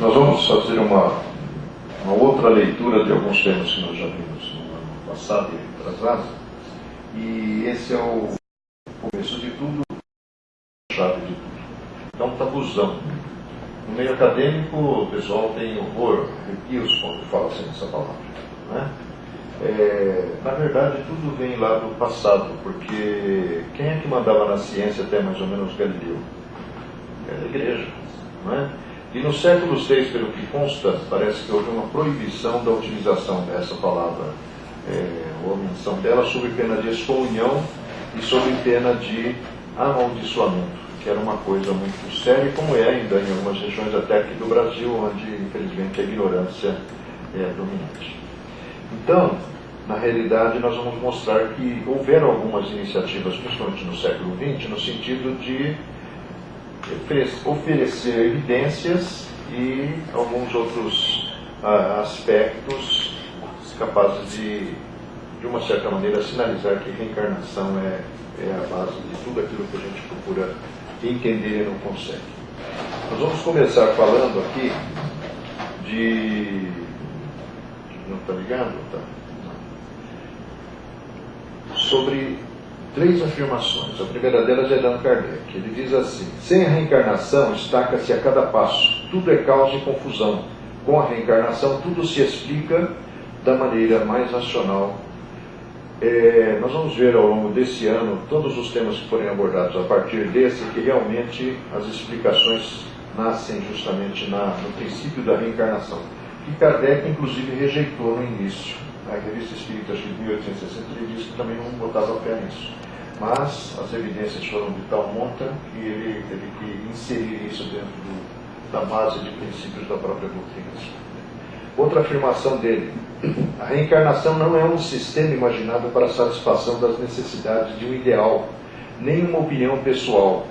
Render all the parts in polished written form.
Nós vamos fazer uma outra leitura de alguns temas que nós já vimos no ano passado e atrasado. E esse é o começo de tudo, a chave de tudo. Então, tabuzão. No meio acadêmico, o pessoal tem horror, arrepios quando fala assim essa palavra, né? Na verdade, tudo vem lá do passado, porque quem é que mandava na ciência até mais ou menos Galileu? Era a igreja, não é? E no século VI, pelo que consta, parece que houve uma proibição da utilização dessa palavra, ou a menção dela, sob pena de excomunhão e sob pena de amaldiçoamento, que era uma coisa muito séria, como é ainda em algumas regiões até aqui do Brasil, onde, infelizmente, a ignorância é dominante. Então, na realidade, nós vamos mostrar que houveram algumas iniciativas, principalmente no século XX, no sentido de oferecer evidências e alguns outros aspectos capazes de uma certa maneira, sinalizar que reencarnação é a base de tudo aquilo que a gente procura entender e não consegue. Nós vamos começar falando aqui de... Não está ligado? Tá. Sobre 3 afirmações. A primeira delas é de Allan Kardec. Ele diz assim: sem a reencarnação, estaca-se a cada passo. Tudo é causa e confusão. Com a reencarnação, tudo se explica da maneira mais racional. Nós vamos ver ao longo desse ano todos os temas que forem abordados a partir desse, que realmente as explicações nascem justamente no princípio da reencarnação. Que Kardec, inclusive, rejeitou no início. A Revista Espírita de 1860, ele disse que também não botava fé nisso. Mas as evidências foram de tal monta que ele teve que inserir isso dentro da base de princípios da própria doutrina. Outra afirmação dele: a reencarnação não é um sistema imaginado para a satisfação das necessidades de um ideal, nem uma opinião pessoal.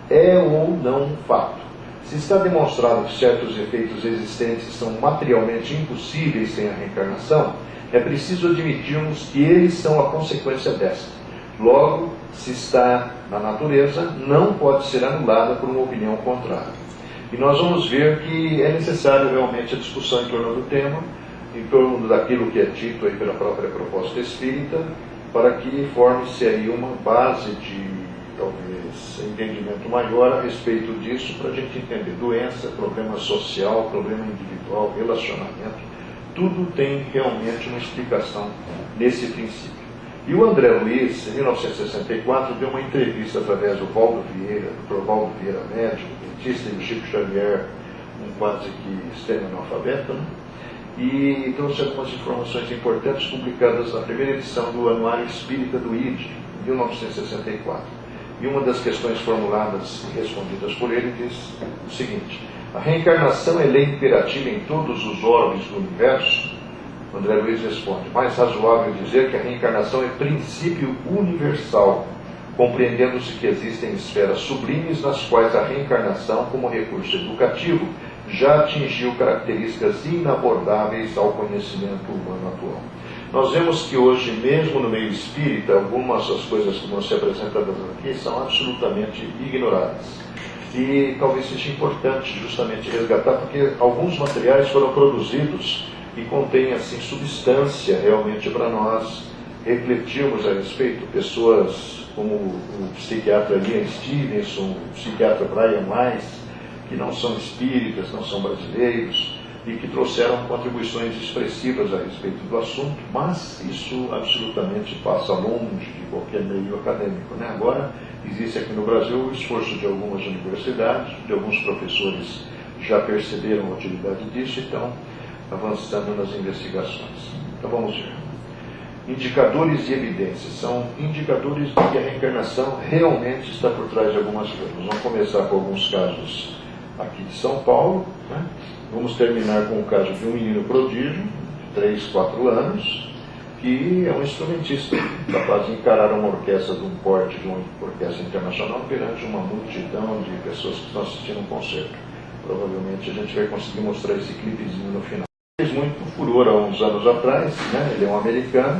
É ou não um fato. Se está demonstrado que certos efeitos existentes são materialmente impossíveis sem a reencarnação, é preciso admitirmos que eles são a consequência desta. Logo, se está na natureza, não pode ser anulada por uma opinião contrária. E nós vamos ver que é necessário realmente a discussão em torno do tema, em torno daquilo que é dito aí pela própria proposta espírita, para que forme-se aí uma base de, talvez, entendimento maior a respeito disso, para a gente entender doença, problema social, problema individual, relacionamento. Tudo tem realmente uma explicação nesse princípio. E o André Luiz, em 1964, deu uma entrevista através do Valdo Vieira, do Dr. Valdo Vieira, médico, dentista, e do Chico Xavier, um quase que extremo-analfabeto, né? E trouxe algumas informações importantes publicadas na primeira edição do Anuário Espírita do ID, em 1964. E uma das questões formuladas e respondidas por ele diz o seguinte: a reencarnação é lei imperativa em todos os orbes do universo? André Luiz responde: mais razoável dizer que a reencarnação é princípio universal, compreendendo-se que existem esferas sublimes nas quais a reencarnação, como recurso educativo, já atingiu características inabordáveis ao conhecimento humano atual. Nós vemos que hoje, mesmo no meio espírita, algumas das coisas que vão ser apresentadas aqui são absolutamente ignoradas. E talvez seja importante justamente resgatar, porque alguns materiais foram produzidos e contêm assim substância realmente para nós refletirmos a respeito. Pessoas como o psiquiatra Ian Stevenson, o psiquiatra Brian Weiss, que não são espíritas, não são brasileiros, e que trouxeram contribuições expressivas a respeito do assunto, mas isso absolutamente passa longe de qualquer meio acadêmico, né? Agora, existe aqui no Brasil o esforço de algumas universidades, de alguns professores já perceberam a utilidade disso e estão avançando nas investigações. Então vamos ver. Indicadores e evidências. São indicadores de que a reencarnação realmente está por trás de algumas coisas. Vamos começar com alguns casos aqui de São Paulo, né? Vamos terminar com o caso de um menino prodígio, de 3, 4 anos, que é um instrumentista, capaz de encarar uma orquestra de um porte, de uma orquestra internacional, perante uma multidão de pessoas que estão assistindo um concerto. Provavelmente a gente vai conseguir mostrar esse clipezinho no final. Fez muito furor há uns anos atrás, né? Ele é um americano.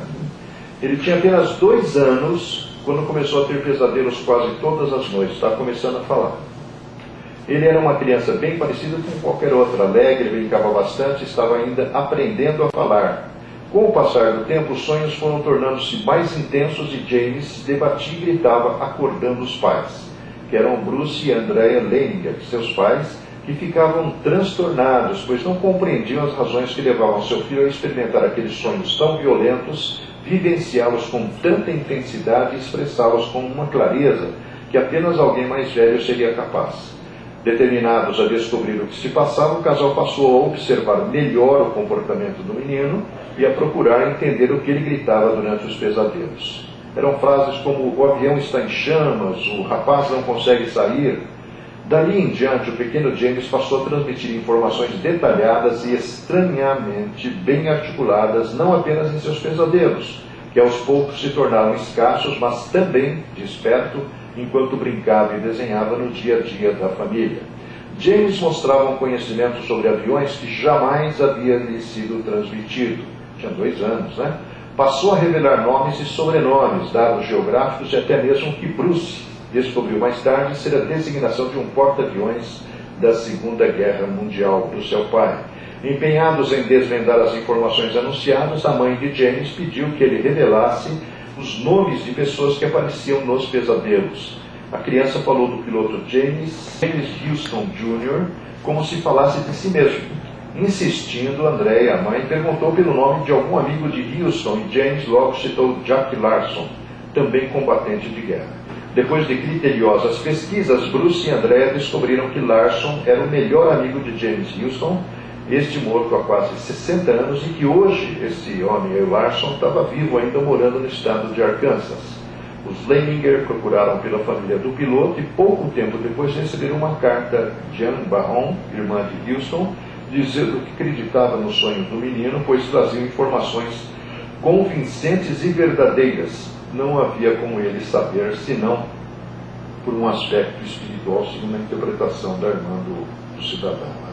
Ele tinha apenas 2 anos quando começou a ter pesadelos quase todas as noites, estava começando a falar. Ele era uma criança bem parecida com qualquer outra, alegre, brincava bastante, estava ainda aprendendo a falar. Com o passar do tempo, os sonhos foram tornando-se mais intensos e James debatia e gritava, acordando os pais, que eram Bruce e Andrea Leininger, seus pais, que ficavam transtornados, pois não compreendiam as razões que levavam seu filho a experimentar aqueles sonhos tão violentos, vivenciá-los com tanta intensidade e expressá-los com uma clareza que apenas alguém mais velho seria capaz. Determinados a descobrir o que se passava, o casal passou a observar melhor o comportamento do menino e a procurar entender o que ele gritava durante os pesadelos. Eram frases como: o avião está em chamas, o rapaz não consegue sair. Dali em diante, o pequeno James passou a transmitir informações detalhadas e estranhamente bem articuladas, não apenas em seus pesadelos, que aos poucos se tornaram escassos, mas também, desperto, enquanto brincava e desenhava no dia a dia da família. James mostrava um conhecimento sobre aviões que jamais havia lhe sido transmitido. Tinha 2 anos, né? Passou a revelar nomes e sobrenomes, dados geográficos e até mesmo que Bruce descobriu mais tarde ser a designação de um porta-aviões da Segunda Guerra Mundial do seu pai. Empenhados em desvendar as informações anunciadas, a mãe de James pediu que ele revelasse os nomes de pessoas que apareciam nos pesadelos. A criança falou do piloto James Houston Jr. como se falasse de si mesmo. Insistindo, Andrea, a mãe, perguntou pelo nome de algum amigo de Houston e James logo citou Jack Larson, também combatente de guerra. Depois de criteriosas pesquisas, Bruce e Andrea descobriram que Larson era o melhor amigo de James Houston, este morto há quase 60 anos, e que hoje esse homem, o Larson, estava vivo ainda morando no estado de Arkansas. Os Leininger procuraram pela família do piloto e pouco tempo depois receberam uma carta de Anne Barron, irmã de Houston, dizendo que acreditava no sonho do menino, pois traziam informações convincentes e verdadeiras. Não havia como ele saber, senão por um aspecto espiritual, segundo a interpretação da irmã do cidadão.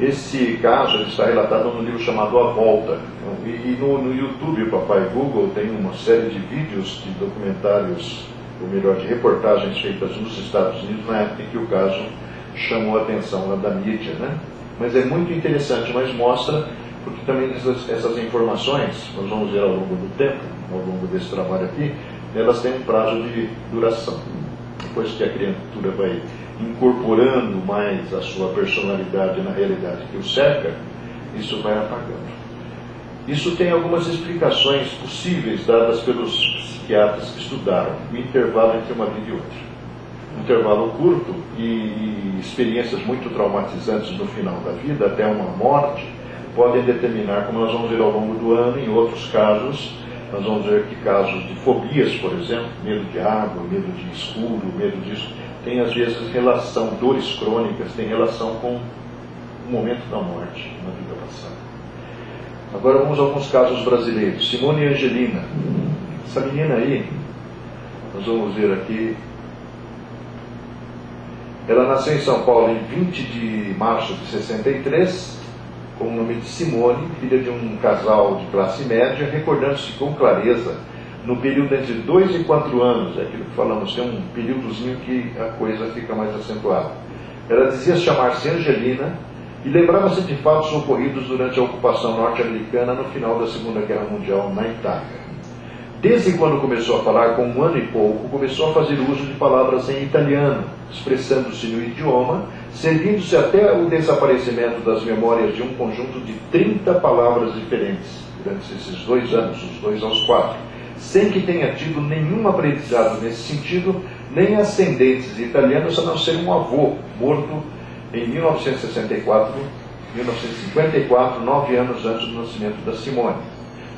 Esse caso ele está relatado no livro chamado A Volta. E no YouTube, o Papai Google tem uma série de vídeos de documentários, ou melhor, de reportagens feitas nos Estados Unidos, na época em que o caso chamou a atenção lá da mídia, né? Mas é muito interessante, mas mostra, porque também essas informações, nós vamos ver ao longo do tempo, ao longo desse trabalho aqui, elas têm um prazo de duração. Depois que a criatura vai incorporando mais a sua personalidade na realidade que o cerca, isso vai apagando. Isso tem algumas explicações possíveis dadas pelos psiquiatras que estudaram o intervalo entre uma vida e outra. Um intervalo curto e experiências muito traumatizantes no final da vida, até uma morte, podem determinar, como nós vamos ver ao longo do ano, em outros casos, nós vamos ver que casos de fobias, por exemplo, medo de água, medo de escuro, medo disso, tem às vezes relação, dores crônicas, tem relação com o momento da morte na vida passada. Agora vamos a alguns casos brasileiros. Simone Angelina. Essa menina aí, nós vamos ver aqui, ela nasceu em São Paulo em 20 de março de 63, com o nome de Simone, filha de um casal de classe média, recordando-se com clareza no período entre 2 e 4 anos, é aquilo que falamos, tem um períodozinho que a coisa fica mais acentuada. Ela dizia chamar-se Angelina e lembrava-se de fatos ocorridos durante a ocupação norte-americana no final da Segunda Guerra Mundial na Itália. Desde quando começou a falar, com 1 ano e pouco, começou a fazer uso de palavras em italiano, expressando-se no idioma, servindo-se até o desaparecimento das memórias de um conjunto de 30 palavras diferentes, durante esses 2 anos, dos 2 aos 4, sem que tenha tido nenhum aprendizado nesse sentido, nem ascendentes italianos, a não ser um avô, morto em 1954, 9 anos antes do nascimento da Simone.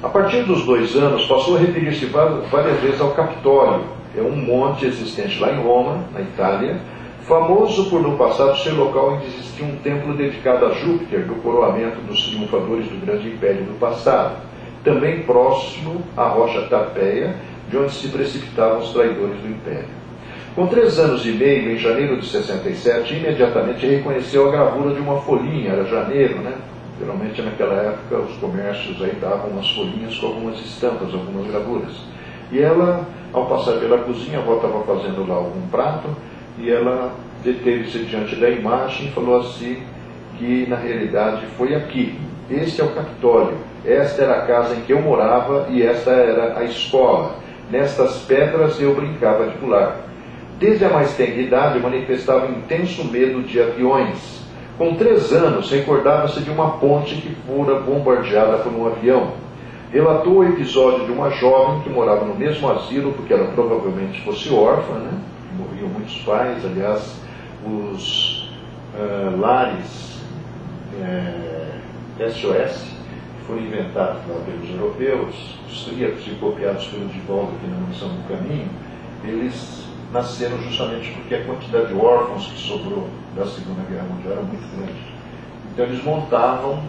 A partir dos 2 anos, passou a referir-se várias vezes ao Capitólio. É um monte existente lá em Roma, na Itália, famoso por no passado ser local onde existia um templo dedicado a Júpiter, do coroamento dos triunfadores do grande império do passado, também próximo à rocha Tarpeia, de onde se precipitavam os traidores do império. Com 3 anos e meio, em janeiro de 67, imediatamente reconheceu a gravura de uma folhinha, era janeiro, né? Geralmente naquela época os comércios aí davam umas folhinhas com algumas estampas, algumas gravuras. E ela, ao passar pela cozinha, a avó estava fazendo lá algum prato, e ela deteve-se diante da imagem e falou assim que na realidade foi aqui. Este é o Capitólio, esta era a casa em que eu morava e esta era a escola. Nestas pedras eu brincava de pular. Desde a mais tenra idade manifestava intenso medo de aviões. Com 3 anos recordava-se de uma ponte que fora bombardeada por um avião. Relatou o episódio de uma jovem que morava no mesmo asilo, porque ela provavelmente fosse órfã, né? Morriam muitos pais, aliás, os lares SOS, que foram inventados lá pelos europeus, austríacos e copiados pelo Divaldo aqui na Mansão do Caminho, eles nasceram justamente porque a quantidade de órfãos que sobrou da Segunda Guerra Mundial era muito grande. Então eles montavam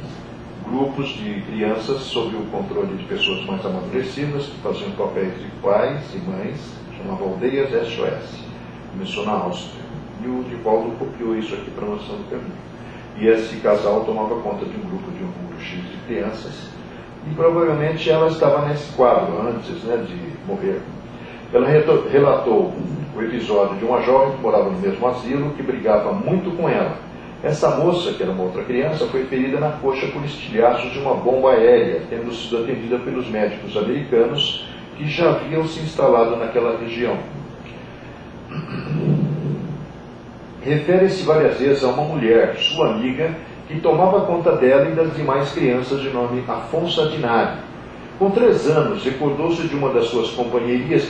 grupos de crianças sob o controle de pessoas mais amadurecidas, que faziam papéis de pais e mães, chamavam aldeias SOS. Começou na Áustria. E o Divaldo copiou isso aqui para a Mansão do Caminho. E esse casal tomava conta de um grupo de um número X de crianças, e provavelmente ela estava nesse quadro antes, né, de morrer. Ela relatou o episódio de uma jovem que morava no mesmo asilo, que brigava muito com ela. Essa moça, que era uma outra criança, foi ferida na coxa por estilhaços de uma bomba aérea, tendo sido atendida pelos médicos americanos que já haviam se instalado naquela região. Refere-se várias vezes a uma mulher, sua amiga, que tomava conta dela e das demais crianças, de nome Afonso Adinari. Com 3 anos, recordou-se de uma das suas companheirinhas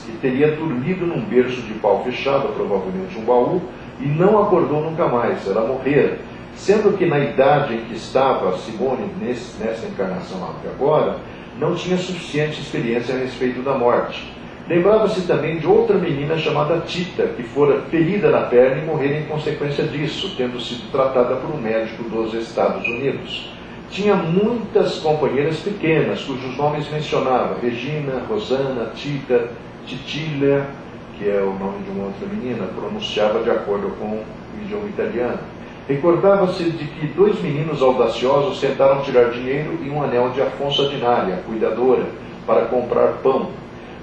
que teria dormido num berço de pau fechado, provavelmente um baú, e não acordou nunca mais, ela morrera. Sendo que na idade em que estava Simone, nessa encarnação agora, não tinha suficiente experiência a respeito da morte. Lembrava-se também de outra menina chamada Tita, que fora ferida na perna e morrera em consequência disso, tendo sido tratada por um médico dos Estados Unidos. Tinha muitas companheiras pequenas, cujos nomes mencionava: Regina, Rosana, Tita, Titília, que é o nome de uma outra menina, pronunciava de acordo com o idioma italiano. Recordava-se de que 2 meninos audaciosos tentaram tirar dinheiro e um anel de Afonso Adinari, a cuidadora, para comprar pão.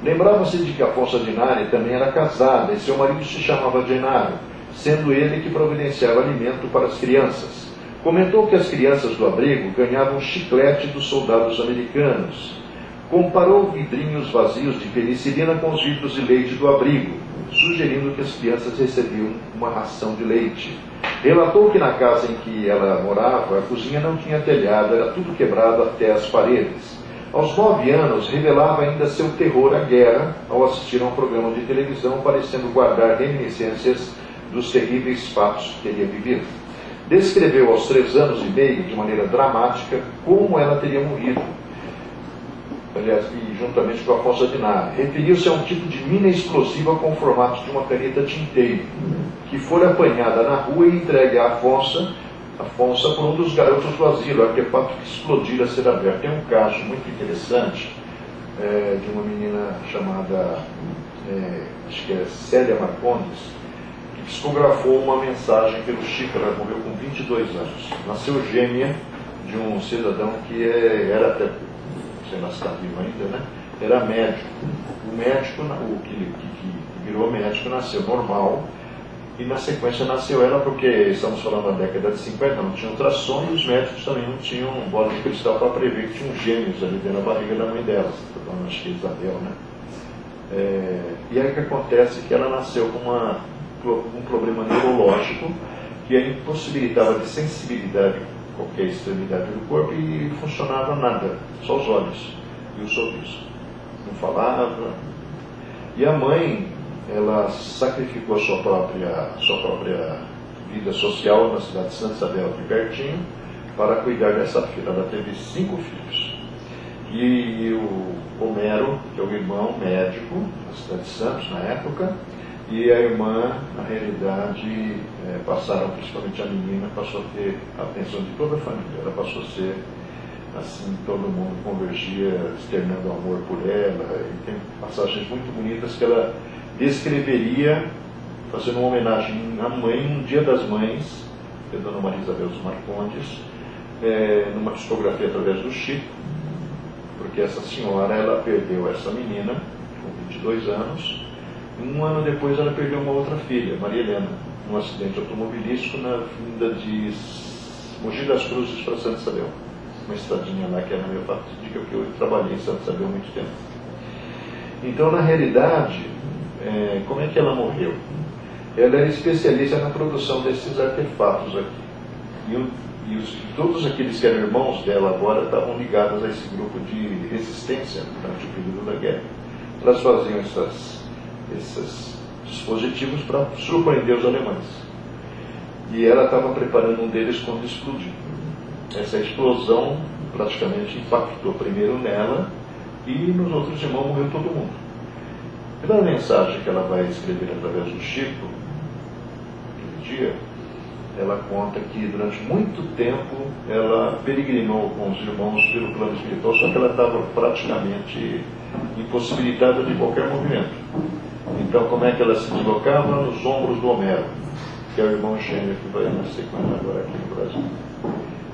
Lembrava-se de que Afonso Adinari também era casada e seu marido se chamava Genaro, sendo ele que providenciava alimento para as crianças. Comentou que as crianças do abrigo ganhavam chiclete dos soldados americanos. Comparou vidrinhos vazios de penicilina com os vidros de leite do abrigo, sugerindo que as crianças recebiam uma ração de leite. Relatou que na casa em que ela morava, a cozinha não tinha telhado, era tudo quebrado até as paredes. Aos 9 anos, revelava ainda seu terror à guerra ao assistir a um programa de televisão, parecendo guardar reminiscências dos terríveis fatos que teria vivido. Descreveu aos 3 anos e meio, de maneira dramática, como ela teria morrido, aliás, e juntamente com Afonso Adinari. Referiu-se a um tipo de mina explosiva com o formato de uma caneta tinteiro, que fora apanhada na rua e entregue a Afonso por um dos garotos do asilo, artefato que explodira a ser aberto. Tem um caso muito interessante de uma menina chamada, acho que é Célia Marcondes, que psicografou uma mensagem pelo Chico. Ela morreu com 22 anos. Nasceu gêmea de um cidadão que era até, não sei lá se está vivo ainda, né? Era médico. O médico, o que virou médico, nasceu normal. E na sequência nasceu ela, porque estamos falando da década de 50, não tinha ultrassom e os médicos também não tinham bola de cristal para prever que tinham gêmeos ali dentro da barriga da mãe dela, acho que Isabel, né? E aí o que acontece é que ela nasceu com um problema neurológico que a impossibilitava de sensibilidade em qualquer extremidade do corpo e funcionava nada, só os olhos e o sorriso. Não falava. E a mãe, ela sacrificou a sua própria vida social na cidade de Santa Isabel, aqui pertinho, para cuidar dessa filha. Ela teve 5 filhos. E o Homero, que é o irmão médico na cidade de Santos, na época, e a irmã, na realidade, passaram, principalmente a menina, passou a ter a atenção de toda a família. Ela passou a ser, assim, todo mundo convergia, externando amor por ela. E tem passagens muito bonitas que ela descreveria, fazendo uma homenagem à mãe, no Dia das Mães, que é a Dona Maria Isabel dos Marcondes, numa psicografia através do Chico, porque essa senhora, ela perdeu essa menina com 22 anos, Um ano depois ela perdeu uma outra filha, Maria Helena, num acidente automobilístico na vinda de Mogi das Cruzes para Santa Isabel. Uma estradinha lá que era meio fatídica, porque eu trabalhei em Santa Isabel há muito tempo. Então, na realidade, como é que ela morreu? Ela era especialista na produção desses artefatos aqui. Todos aqueles que eram irmãos dela agora estavam ligados a esse grupo de resistência durante o período da guerra. Elas faziam esses dispositivos para surpreender os alemães. E ela estava preparando um deles quando explodiu. Essa explosão praticamente impactou primeiro nela e nos outros irmãos morreu todo mundo. Pela mensagem que ela vai escrever através do Chico, aquele dia, ela conta que durante muito tempo ela peregrinou com os irmãos pelo plano espiritual, só que ela estava praticamente impossibilitada de qualquer movimento. Então, como é que ela se deslocava? Nos ombros do Homero, que é o irmão gêmeo que vai nascer com ela agora aqui no Brasil.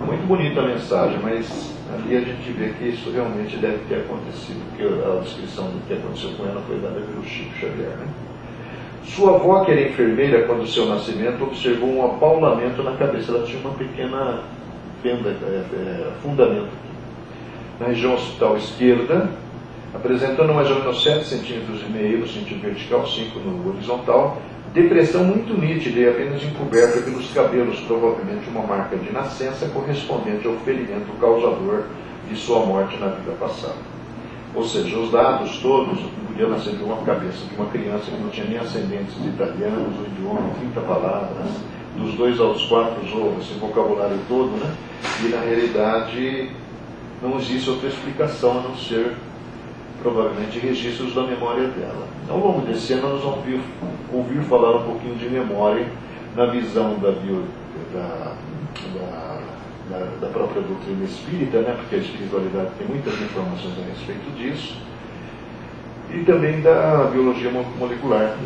Muito bonita a mensagem, mas ali a gente vê que isso realmente deve ter acontecido, porque a descrição do que aconteceu com ela foi dada pelo Chico Xavier, né? Sua avó, que era enfermeira quando do seu nascimento, observou um apaulamento na cabeça. Ela tinha uma pequena fenda, afundamento na região occipital esquerda, apresentando mais ou menos 7,5 centímetros no sentido vertical, 5 no horizontal, depressão muito nítida e apenas encoberta pelos cabelos, provavelmente uma marca de nascença correspondente ao ferimento causador de sua morte na vida passada. Ou seja, os dados todos podiam nascer de uma cabeça de uma criança que não tinha nem ascendentes italianos, o idioma, 30 palavras, dos 2 aos 4 esse vocabulário todo, né? E na realidade não existe outra explicação a não ser provavelmente registros da memória dela. Ao longo desse ano nós vamos ouvir falar um pouquinho de memória na visão da própria doutrina espírita, né? Porque a espiritualidade tem muitas informações a respeito disso, e também da biologia molecular.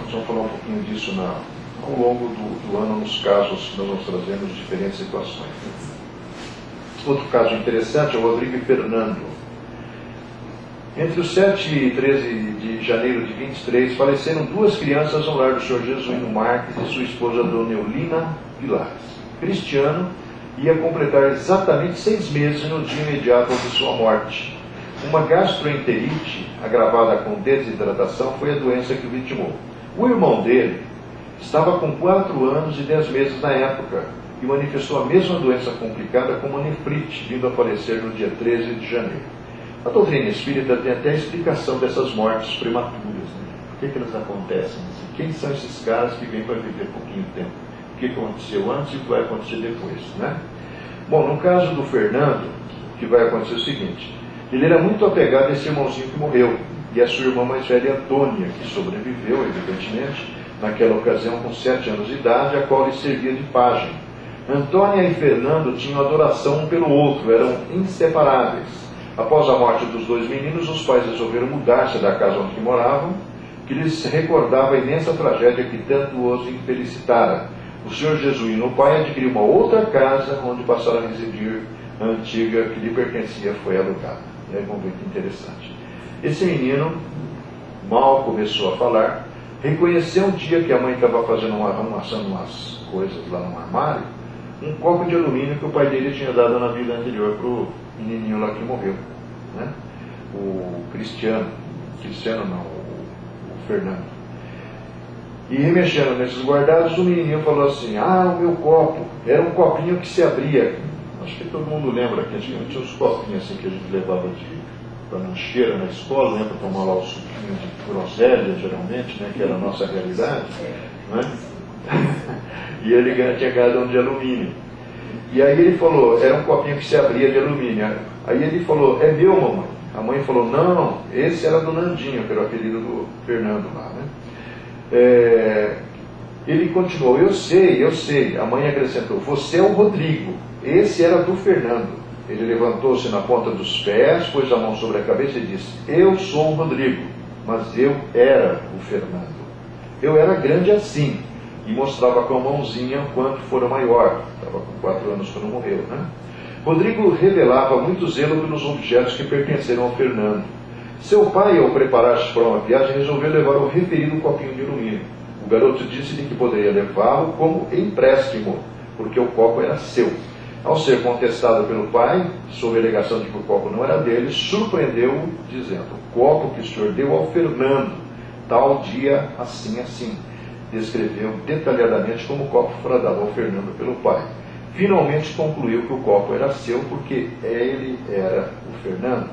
Nós vamos falar um pouquinho disso ao longo do ano, nos casos que nós vamos trazendo de diferentes situações. Outro caso interessante é o Rodrigo e Fernando. Entre os 7 e 13 de janeiro de 23, faleceram 2 crianças no lar do Sr. Jesuíno Marques e sua esposa Dona Eulina Pilares. Cristiano ia completar exatamente 6 meses no dia imediato de sua morte. Uma gastroenterite agravada com desidratação foi a doença que o vitimou. O irmão dele estava com 4 anos e 10 meses na época e manifestou a mesma doença complicada como a nefrite, vindo a falecer no dia 13 de janeiro. A doutrina espírita tem até a explicação dessas mortes prematuras. Né? Por que elas acontecem? Quem são esses caras que vêm para viver pouquinho tempo? O que aconteceu antes e o que vai acontecer depois? Né? Bom, no caso do Fernando, o que vai acontecer é o seguinte: ele era muito apegado a esse irmãozinho que morreu, e a sua irmã mais velha, Antônia, que sobreviveu, evidentemente, naquela ocasião com 7 anos de idade, a qual lhe servia de pajem. Antônia e Fernando tinham adoração um pelo outro, eram inseparáveis. Após a morte dos 2 meninos, os pais resolveram mudar-se da casa onde moravam, que lhes recordava a imensa tragédia que tanto os infelicitara. O Sr. Jesuíno, o pai, adquiriu uma outra casa onde passaram a residir. A antiga que lhe pertencia foi alugada. E aí vamos ver que interessante. Esse menino mal começou a falar, reconheceu um dia que a mãe estava arrumando umas coisas lá no armário, um copo de alumínio que o pai dele tinha dado na vida anterior para o menininho lá que morreu, né? O Cristiano não, o Fernando. E remexendo nesses guardados, o menininho falou assim: o meu copo, era um copinho que se abria. Acho que todo mundo lembra que antigamente tinha uns copinhos assim que a gente levava para lancheira na escola, né, para tomar lá o suquinho de groselha, geralmente, né, que era a nossa realidade, né? E ele tinha ganhado um de alumínio. E aí ele falou, era um copinho que se abria de alumínio. Aí ele falou: é meu, mamãe. A mãe falou: não, esse era do Nandinho, que era o apelido do Fernando lá, né? Ele continuou: eu sei. A mãe acrescentou: você é o Rodrigo, esse era do Fernando. Ele levantou-se na ponta dos pés, pôs a mão sobre a cabeça e disse: eu sou o Rodrigo, mas eu era o Fernando. Eu era grande assim. E mostrava com a mãozinha quanto fora maior. Estava com 4 anos quando morreu, né? Rodrigo revelava muito zelo pelos objetos que pertenceram ao Fernando. Seu pai, ao preparar-se para uma viagem, resolveu levar o referido copinho de alumínio. O garoto disse-lhe que poderia levá-lo como empréstimo, porque o copo era seu. Ao ser contestado pelo pai, sob a alegação de que o copo não era dele, surpreendeu-o, dizendo: o copo que o senhor deu ao Fernando, tal dia, assim, assim. Descreveu detalhadamente como o copo fora dado ao Fernando pelo pai. Finalmente concluiu que o copo era seu, porque ele era o Fernando.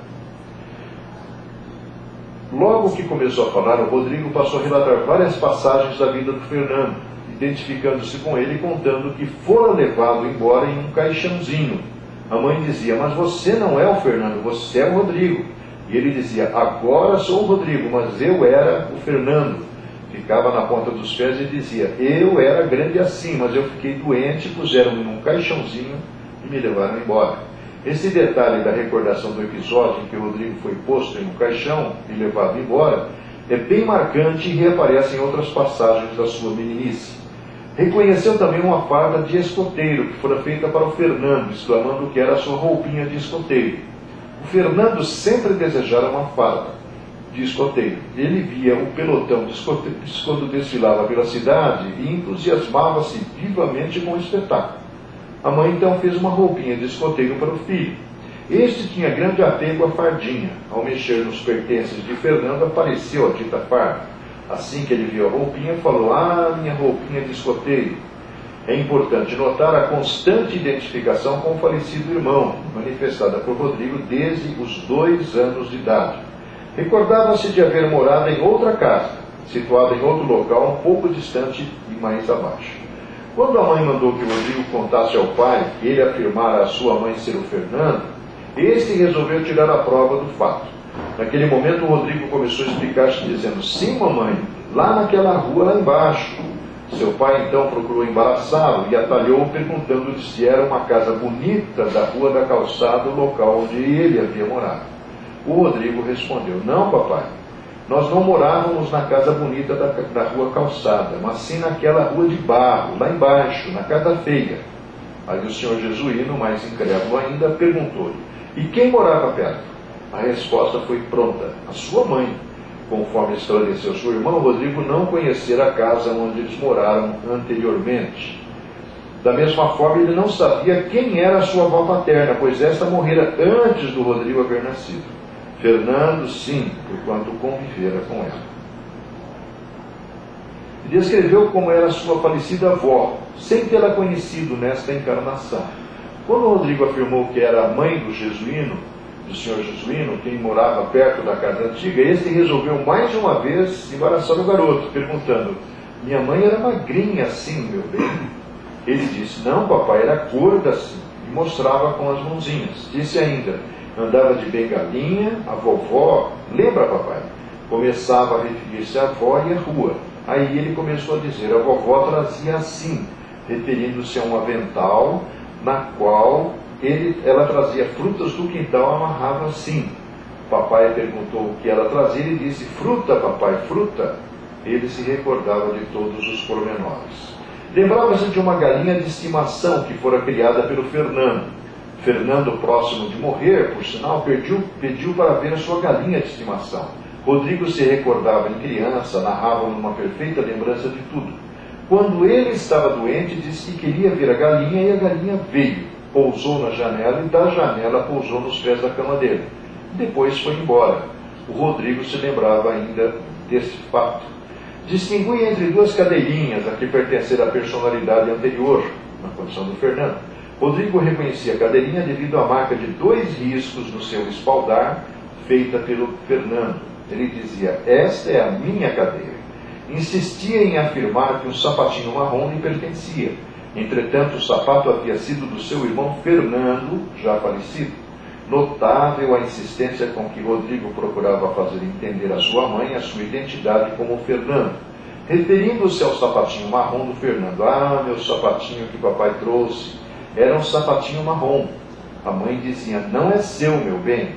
Logo que começou a falar, o Rodrigo passou a relatar várias passagens da vida do Fernando, identificando-se com ele e contando que fora levado embora em um caixãozinho. A mãe dizia: mas você não é o Fernando, você é o Rodrigo. E ele dizia: agora sou o Rodrigo, mas eu era o Fernando. Ficava na ponta dos pés e dizia: eu era grande assim, mas eu fiquei doente, puseram-me num caixãozinho e me levaram embora. Esse detalhe da recordação do episódio em que o Rodrigo foi posto em um caixão e levado embora é bem marcante e reaparece em outras passagens da sua meninice. Reconheceu também uma farda de escoteiro que fora feita para o Fernando, exclamando que era a sua roupinha de escoteiro. O Fernando sempre desejara uma farda de escoteiro. Ele via o pelotão de escoteiros quando desfilava pela cidade e entusiasmava-se vivamente com o espetáculo. A mãe então fez uma roupinha de escoteiro para o filho. Este tinha grande apego à fardinha. Ao mexer nos pertences de Fernando, apareceu a dita farda. Assim que ele viu a roupinha, falou: ah, minha roupinha de escoteiro. É importante notar a constante identificação com o falecido irmão, manifestada por Rodrigo desde os 2 anos de idade. Recordava-se de haver morado em outra casa, situada em outro local um pouco distante e mais abaixo. Quando a mãe mandou que o Rodrigo contasse ao pai que ele afirmara a sua mãe ser o Fernando, este resolveu tirar a prova do fato. Naquele momento, o Rodrigo começou a explicar-se dizendo: sim, mamãe, lá naquela rua lá embaixo. Seu pai então procurou embaraçá-lo e atalhou perguntando-lhe se era uma casa bonita da Rua da Calçada, o local onde ele havia morado. O Rodrigo respondeu: não, papai, nós não morávamos na casa bonita da Rua Calçada, mas sim naquela rua de barro, lá embaixo, na casa feia. Aí o senhor jesuíno, mais incrédulo ainda, perguntou-lhe: e quem morava perto? A resposta foi pronta: a sua mãe. Conforme esclareceu seu irmão, Rodrigo não conhecera a casa onde eles moraram anteriormente. Da mesma forma, ele não sabia quem era a sua avó paterna, pois esta morrera antes do Rodrigo haver nascido. Fernando, sim, porquanto convivera com ela. E descreveu como era a sua falecida avó, sem tê-la conhecido nesta encarnação. Quando Rodrigo afirmou que era a mãe do jesuíno, do senhor jesuíno, quem morava perto da casa antiga, este resolveu mais de uma vez embaraçar o garoto, perguntando: minha mãe era magrinha assim, meu bem? Ele disse: não, papai, era gorda assim, e mostrava com as mãozinhas. Disse ainda: andava de bengalinha, a vovó, lembra, papai? Começava a referir-se à avó e à rua. Aí ele começou a dizer: a vovó trazia assim, referindo-se a um avental, na qual ela trazia frutas do quintal, amarrava assim. Papai perguntou o que ela trazia e disse: fruta, papai, fruta. Ele se recordava de todos os pormenores. Lembrava-se de uma galinha de estimação que fora criada pelo Fernando. Fernando, próximo de morrer, por sinal, pediu para ver a sua galinha de estimação. Rodrigo se recordava em criança, narrava numa perfeita lembrança de tudo. Quando ele estava doente, disse que queria ver a galinha e a galinha veio. Pousou na janela e da janela pousou nos pés da cama dele. Depois foi embora. O Rodrigo se lembrava ainda desse fato. Distinguia entre 2 cadeirinhas, a que pertencera à personalidade anterior, na condição do Fernando. Rodrigo reconhecia a cadeirinha devido à marca de 2 riscos no seu espaldar, feita pelo Fernando. Ele dizia: esta é a minha cadeira. Insistia em afirmar que o sapatinho marrom lhe pertencia. Entretanto, o sapato havia sido do seu irmão Fernando, já falecido. Notável a insistência com que Rodrigo procurava fazer entender à sua mãe a sua identidade como Fernando. Referindo-se ao sapatinho marrom do Fernando: ah, meu sapatinho que papai trouxe, era um sapatinho marrom. A mãe dizia: não é seu, meu bem,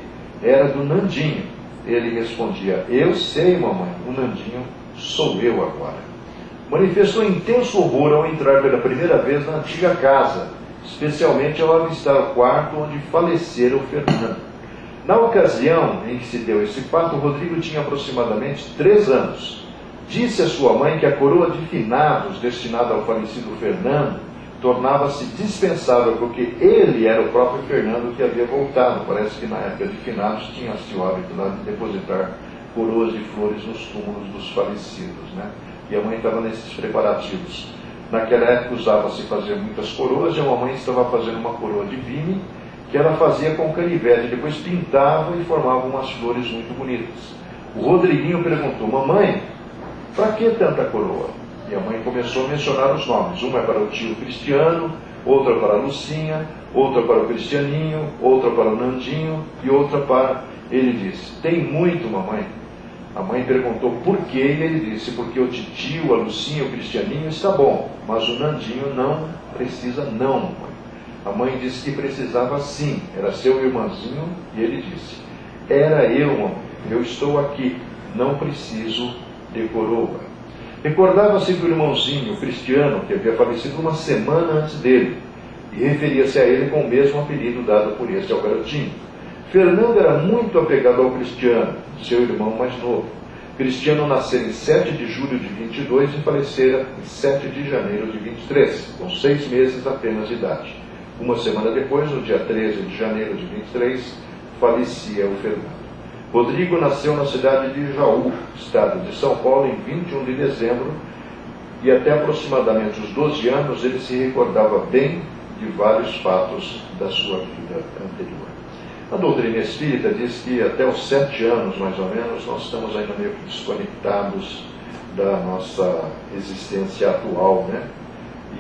era do Nandinho. Ele respondia: eu sei, mamãe, o Nandinho sou eu agora. Manifestou intenso horror ao entrar pela primeira vez na antiga casa, especialmente ao avistar o quarto onde falecera o Fernando. Na ocasião em que se deu esse fato, Rodrigo tinha aproximadamente 3 anos. Disse a sua mãe que a coroa de finados destinada ao falecido Fernando tornava-se dispensável, porque ele era o próprio Fernando que havia voltado. Parece que na época de finados tinha-se o hábito lá de depositar coroas de flores nos túmulos dos falecidos, né? E a mãe estava nesses preparativos. Naquela época usava-se fazer muitas coroas, e a mamãe estava fazendo uma coroa de vime, que ela fazia com canivete, depois pintava e formava umas flores muito bonitas. O Rodriguinho perguntou: mamãe, para que tanta coroa? E a mãe começou a mencionar os nomes. Uma é para o tio Cristiano, outra para a Lucinha, outra para o Cristianinho, outra para o Nandinho e outra para... Ele disse: tem muito, mamãe. A mãe perguntou por quê, e ele disse: porque o titio, a Lucinha, o Cristianinho está bom, mas o Nandinho não precisa não, mamãe. A mãe disse que precisava sim, era seu irmãozinho, e ele disse: era eu, mamãe, eu estou aqui, não preciso de coroa. Recordava-se do irmãozinho, o Cristiano, que havia falecido uma semana antes dele, e referia-se a ele com o mesmo apelido dado por este ao garotinho. Fernando era muito apegado ao Cristiano, seu irmão mais novo. Cristiano nascera em 7 de julho de 22 e falecera em 7 de janeiro de 23, com 6 meses apenas de idade. Uma semana depois, no dia 13 de janeiro de 23, falecia o Fernando. Rodrigo nasceu na cidade de Jaú, estado de São Paulo, em 21 de dezembro, e até aproximadamente os 12 anos ele se recordava bem de vários fatos da sua vida anterior. A doutrina espírita diz que até os 7 anos, mais ou menos, nós estamos ainda meio que desconectados da nossa existência atual, né?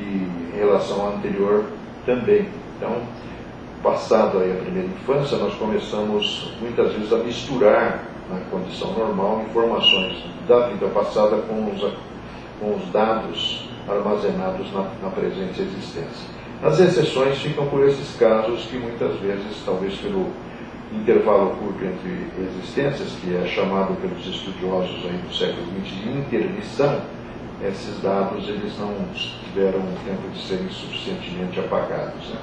E em relação à anterior também. Então, passado aí a primeira infância, nós começamos muitas vezes a misturar, na condição normal, informações da vida passada com os dados armazenados na presente existência. As exceções ficam por esses casos que muitas vezes, talvez pelo intervalo curto entre existências, que é chamado pelos estudiosos aí do século XX de intermissão, esses dados eles não tiveram tempo de serem suficientemente apagados, né?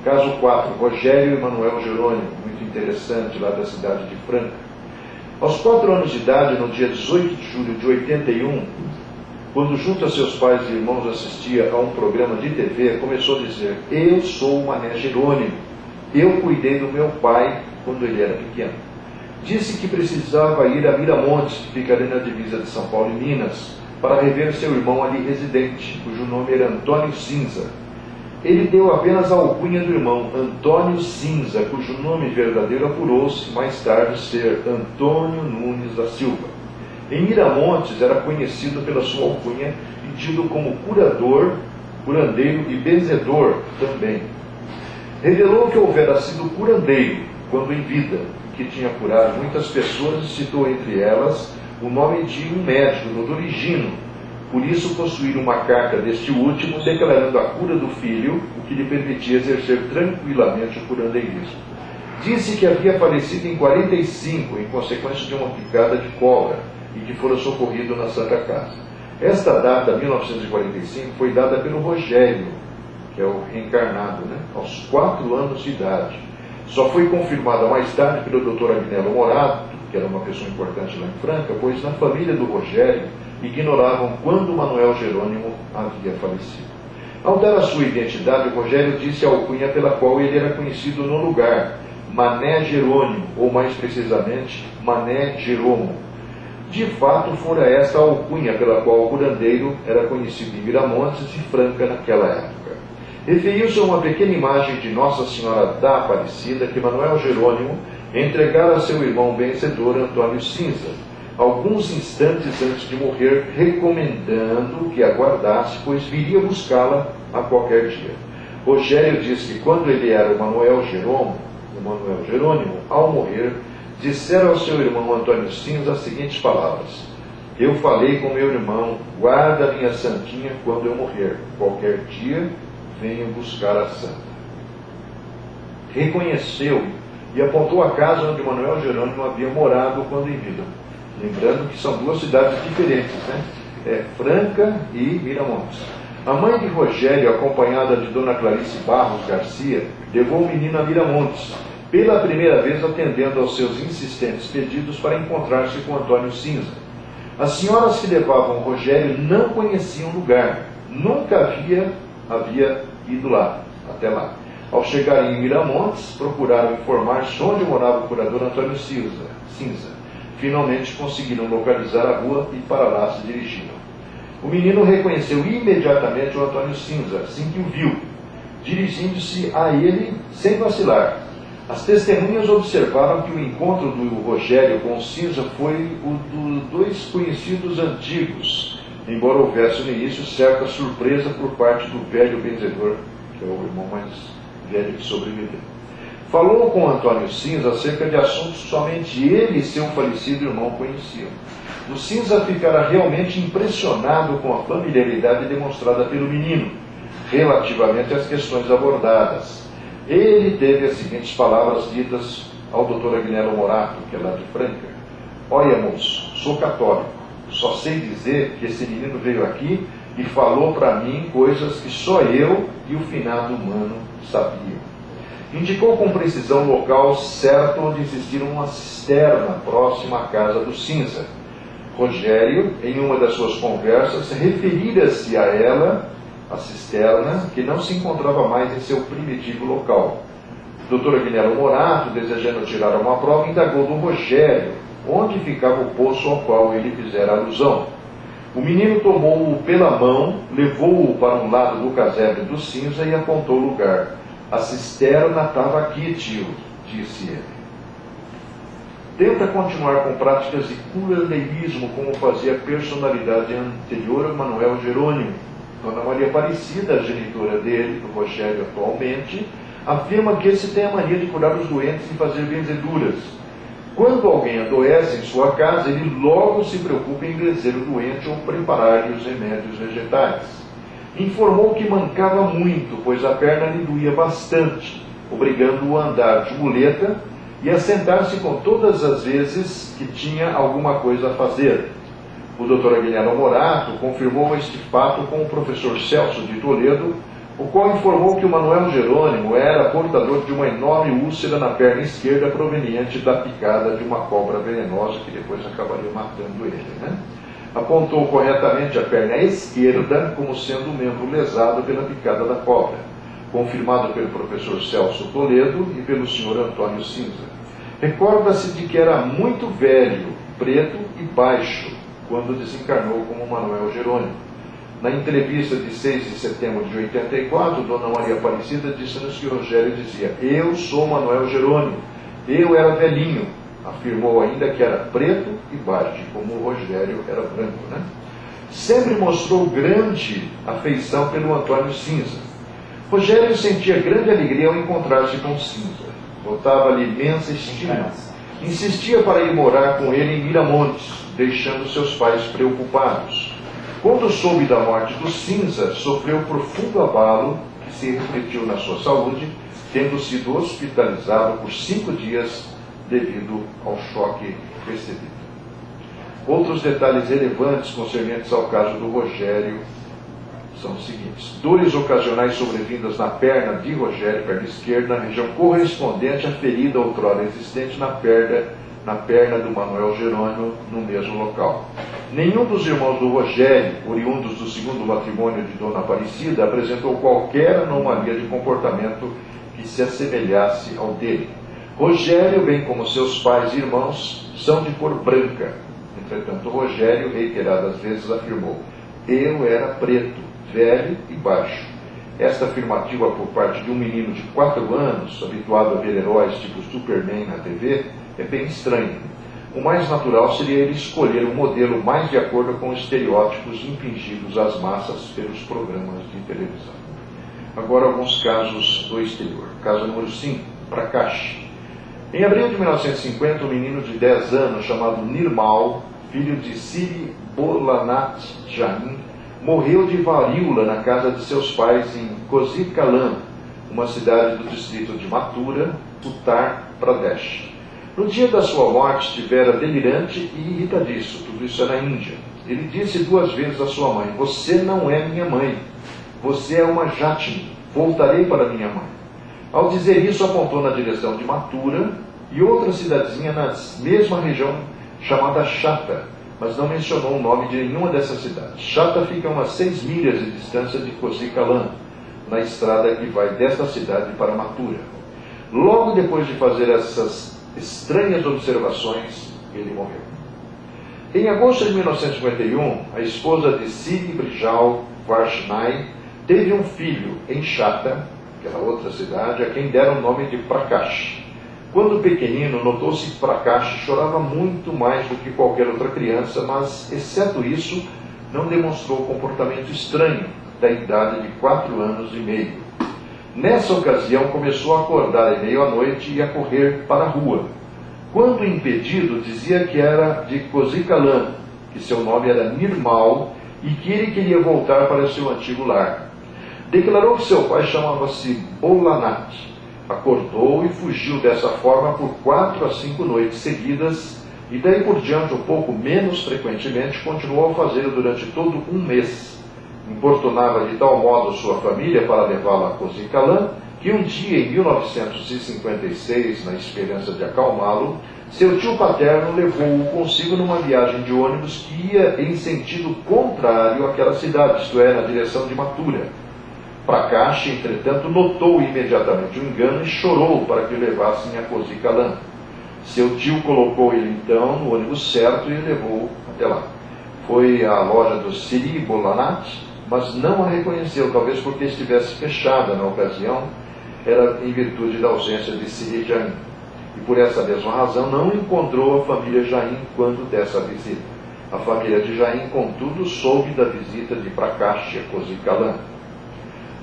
Caso 4, Rogério Emanuel Jerônimo, muito interessante, lá da cidade de Franca. Aos 4 anos de idade, no dia 18 de julho de 81, quando junto a seus pais e irmãos assistia a um programa de TV, começou a dizer: eu sou o Mané Jerônimo, eu cuidei do meu pai quando ele era pequeno. Disse que precisava ir a Miramontes, que fica ali na divisa de São Paulo e Minas, para rever seu irmão ali residente, cujo nome era Antônio Cinza. Ele deu apenas a alcunha do irmão, Antônio Cinza, cujo nome verdadeiro apurou-se mais tarde ser Antônio Nunes da Silva. Em Miramontes era conhecido pela sua alcunha e tido como curador, curandeiro e benzedor também. Revelou que houvera sido curandeiro quando em vida, que tinha curado muitas pessoas, e citou entre elas o nome de um médico, doutor Higino. Por isso possuir uma carta deste último declarando a cura do filho, o que lhe permitia exercer tranquilamente o curandeirismo. Disse que havia falecido em 45, em consequência de uma picada de cobra, e que fora socorrido na Santa Casa. Esta data, 1945, foi dada pelo Rogério, que é o reencarnado, né? Aos 4 anos de idade. Só foi confirmada mais tarde pelo Dr. Agnello Morato, que era uma pessoa importante lá em Franca, pois na família do Rogério ignoravam quando Manuel Jerônimo havia falecido. Ao dar a sua identidade, o Rogério disse a alcunha pela qual ele era conhecido no lugar, Mané Jerônimo, ou mais precisamente, Mané Jeromo. De fato, fora esta a alcunha pela qual o curandeiro era conhecido em Miramontes e Franca naquela época. Referiu-se a uma pequena imagem de Nossa Senhora da Aparecida que Manuel Jerônimo entregara a seu irmão vencedor Antônio Cinza, alguns instantes antes de morrer, recomendando que aguardasse, pois viria buscá-la a qualquer dia. Rogério diz que quando ele era o Manuel Jerônimo, ao morrer, dissera ao seu irmão Antônio Cinza as seguintes palavras: eu falei com meu irmão, guarda minha santinha quando eu morrer, qualquer dia venho buscar a santa. Reconheceu e apontou a casa onde Manuel Jerônimo havia morado quando em vida. Lembrando que são 2 cidades diferentes, né? Franca e Miramontes. A mãe de Rogério, acompanhada de Dona Clarice Barros Garcia, levou o menino a Miramontes, pela primeira vez atendendo aos seus insistentes pedidos para encontrar-se com Antônio Cinza. As senhoras que levavam o Rogério não conheciam o lugar, nunca havia ido lá, até lá. Ao chegarem em Miramontes, procuraram informar-se onde morava o curador Antônio Cinza. Finalmente conseguiram localizar a rua e para lá se dirigiram. O menino reconheceu imediatamente o Antônio Cinza, assim que o viu, dirigindo-se a ele sem vacilar. As testemunhas observaram que o encontro do Rogério com o Cinza foi o de dois conhecidos antigos, embora houvesse no início certa surpresa por parte do velho benzedor, que é o irmão mais velho que sobreviveu. Falou com Antônio Cinza acerca de assuntos que somente ele e seu falecido irmão conheciam. O Cinza ficara realmente impressionado com a familiaridade demonstrada pelo menino, relativamente às questões abordadas. Ele teve as seguintes palavras ditas ao Dr. Agnello Morato, que é lá de Franca: olha, moço, sou católico, só sei dizer que esse menino veio aqui e falou para mim coisas que só eu e o finado humano sabiam. Indicou com precisão o local certo onde existia uma cisterna próxima à casa do Cinza. Rogério, em uma das suas conversas, referira-se a ela, a cisterna, que não se encontrava mais em seu primitivo local. O Dr. Agnello Morato, desejando tirar uma prova, indagou do Rogério onde ficava o poço ao qual ele fizera alusão. O menino tomou-o pela mão, levou-o para um lado do casebre do Cinza e apontou o lugar. A cisterna estava aqui, tio, disse ele. Tenta continuar com práticas de curanderismo, como fazia a personalidade anterior a Manuel Jerônimo. Dona Maria Aparecida, a genitora dele, do Rogério atualmente, afirma que esse tem a mania de curar os doentes e fazer benzeduras. Quando alguém adoece em sua casa, ele logo se preocupa em benzer o doente ou preparar-lhe os remédios vegetais. Informou que mancava muito, pois a perna lhe doía bastante, obrigando-o a andar de muleta e a sentar-se com todas as vezes que tinha alguma coisa a fazer. O Dr. Agnello Morato confirmou este fato com o professor Celso de Toledo, o qual informou que o Manuel Jerônimo era portador de uma enorme úlcera na perna esquerda proveniente da picada de uma cobra venenosa que depois acabaria matando ele, Apontou corretamente a perna esquerda como sendo o membro lesado pela picada da cobra, confirmado pelo professor Celso Toledo e pelo senhor Antônio Cinza. Recorda-se de que era muito velho, preto e baixo, quando desencarnou como Manuel Jerônimo. Na entrevista de 6 de setembro de 84, Dona Maria Aparecida disse-nos que Rogério dizia: eu sou Manuel Jerônimo, eu era velhinho. Afirmou ainda que era preto e baixo, como o Rogério era branco, Sempre mostrou grande afeição pelo Antônio Cinza. Rogério sentia grande alegria ao encontrar-se com Cinza. Botava-lhe imensa estima. Insistia para ir morar com ele em Miramontes, deixando seus pais preocupados. Quando soube da morte do Cinza, sofreu profundo abalo que se refletiu na sua saúde, tendo sido hospitalizado por 5 dias devido ao choque recebido. Outros detalhes relevantes concernentes ao caso do Rogério são os seguintes: dores ocasionais sobrevindas na perna de Rogério, perna esquerda, na região correspondente à ferida outrora existente na perna do Manuel Jerônimo, no mesmo local. Nenhum dos irmãos do Rogério, oriundos do segundo matrimônio de Dona Aparecida, apresentou qualquer anomalia de comportamento que se assemelhasse ao dele. Rogério, bem como seus pais e irmãos, são de cor branca. Entretanto, Rogério, reiteradas vezes, afirmou: eu era preto, velho e baixo. Esta afirmativa por parte de um menino de 4 anos, habituado a ver heróis tipo Superman na TV, é bem estranha. O mais natural seria ele escolher um modelo mais de acordo com os estereótipos impingidos às massas pelos programas de televisão. Agora, alguns casos do exterior. Caso número 5, Prakash. Em abril de 1950, um menino de 10 anos chamado Nirmal, filho de Siri Bolanath Jain, morreu de varíola na casa de seus pais em Kozhikalan, uma cidade do distrito de Mathura, Uttar Pradesh. No dia da sua morte, estivera delirante e irritadiço. Tudo isso é na Índia. Ele disse 2 vezes à sua mãe: você não é minha mãe. Você é uma Jatini. Voltarei para minha mãe. Ao dizer isso, apontou na direção de Mathura e outra cidadezinha na mesma região chamada Shata, mas não mencionou o nome de nenhuma dessas cidades. Shata fica a umas 6 milhas de distância de Cosícalan, na estrada que vai desta cidade para Mathura. Logo depois de fazer essas estranhas observações, ele morreu. Em agosto de 1951, a esposa de Siri Brijal Varshnai teve um filho em Shata, aquela outra cidade, a quem deram o nome de Prakash. Quando pequenino, notou-se que Prakash chorava muito mais do que qualquer outra criança, mas, exceto isso, não demonstrou comportamento estranho da idade de 4 anos e meio. Nessa ocasião, começou a acordar em meio à noite e a correr para a rua. Quando impedido, dizia que era de Cosícalan, que seu nome era Nirmal e que ele queria voltar para seu antigo lar. Declarou que seu pai chamava-se Bolanath. Acordou e fugiu dessa forma por 4 a 5 noites seguidas, e daí por diante, um pouco menos frequentemente, continuou a fazê-lo durante todo um mês. Importunava de tal modo sua família para levá-la a Cosícalan, que um dia, em 1956, na esperança de acalmá-lo, seu tio paterno levou-o consigo numa viagem de ônibus que ia em sentido contrário àquela cidade, isto é, na direção de Mathura. Prakash, entretanto, notou imediatamente o engano e chorou para que o levassem a Cosícalan. Seu tio colocou ele então no ônibus certo e o levou até lá. Foi à loja do Siri Bolanath, mas não a reconheceu, talvez porque estivesse fechada na ocasião, era em virtude da ausência de Siri Jain. E por essa mesma razão não encontrou a família Jain quando dessa visita. A família de Jain, contudo, soube da visita de Prakash a Cosícalan.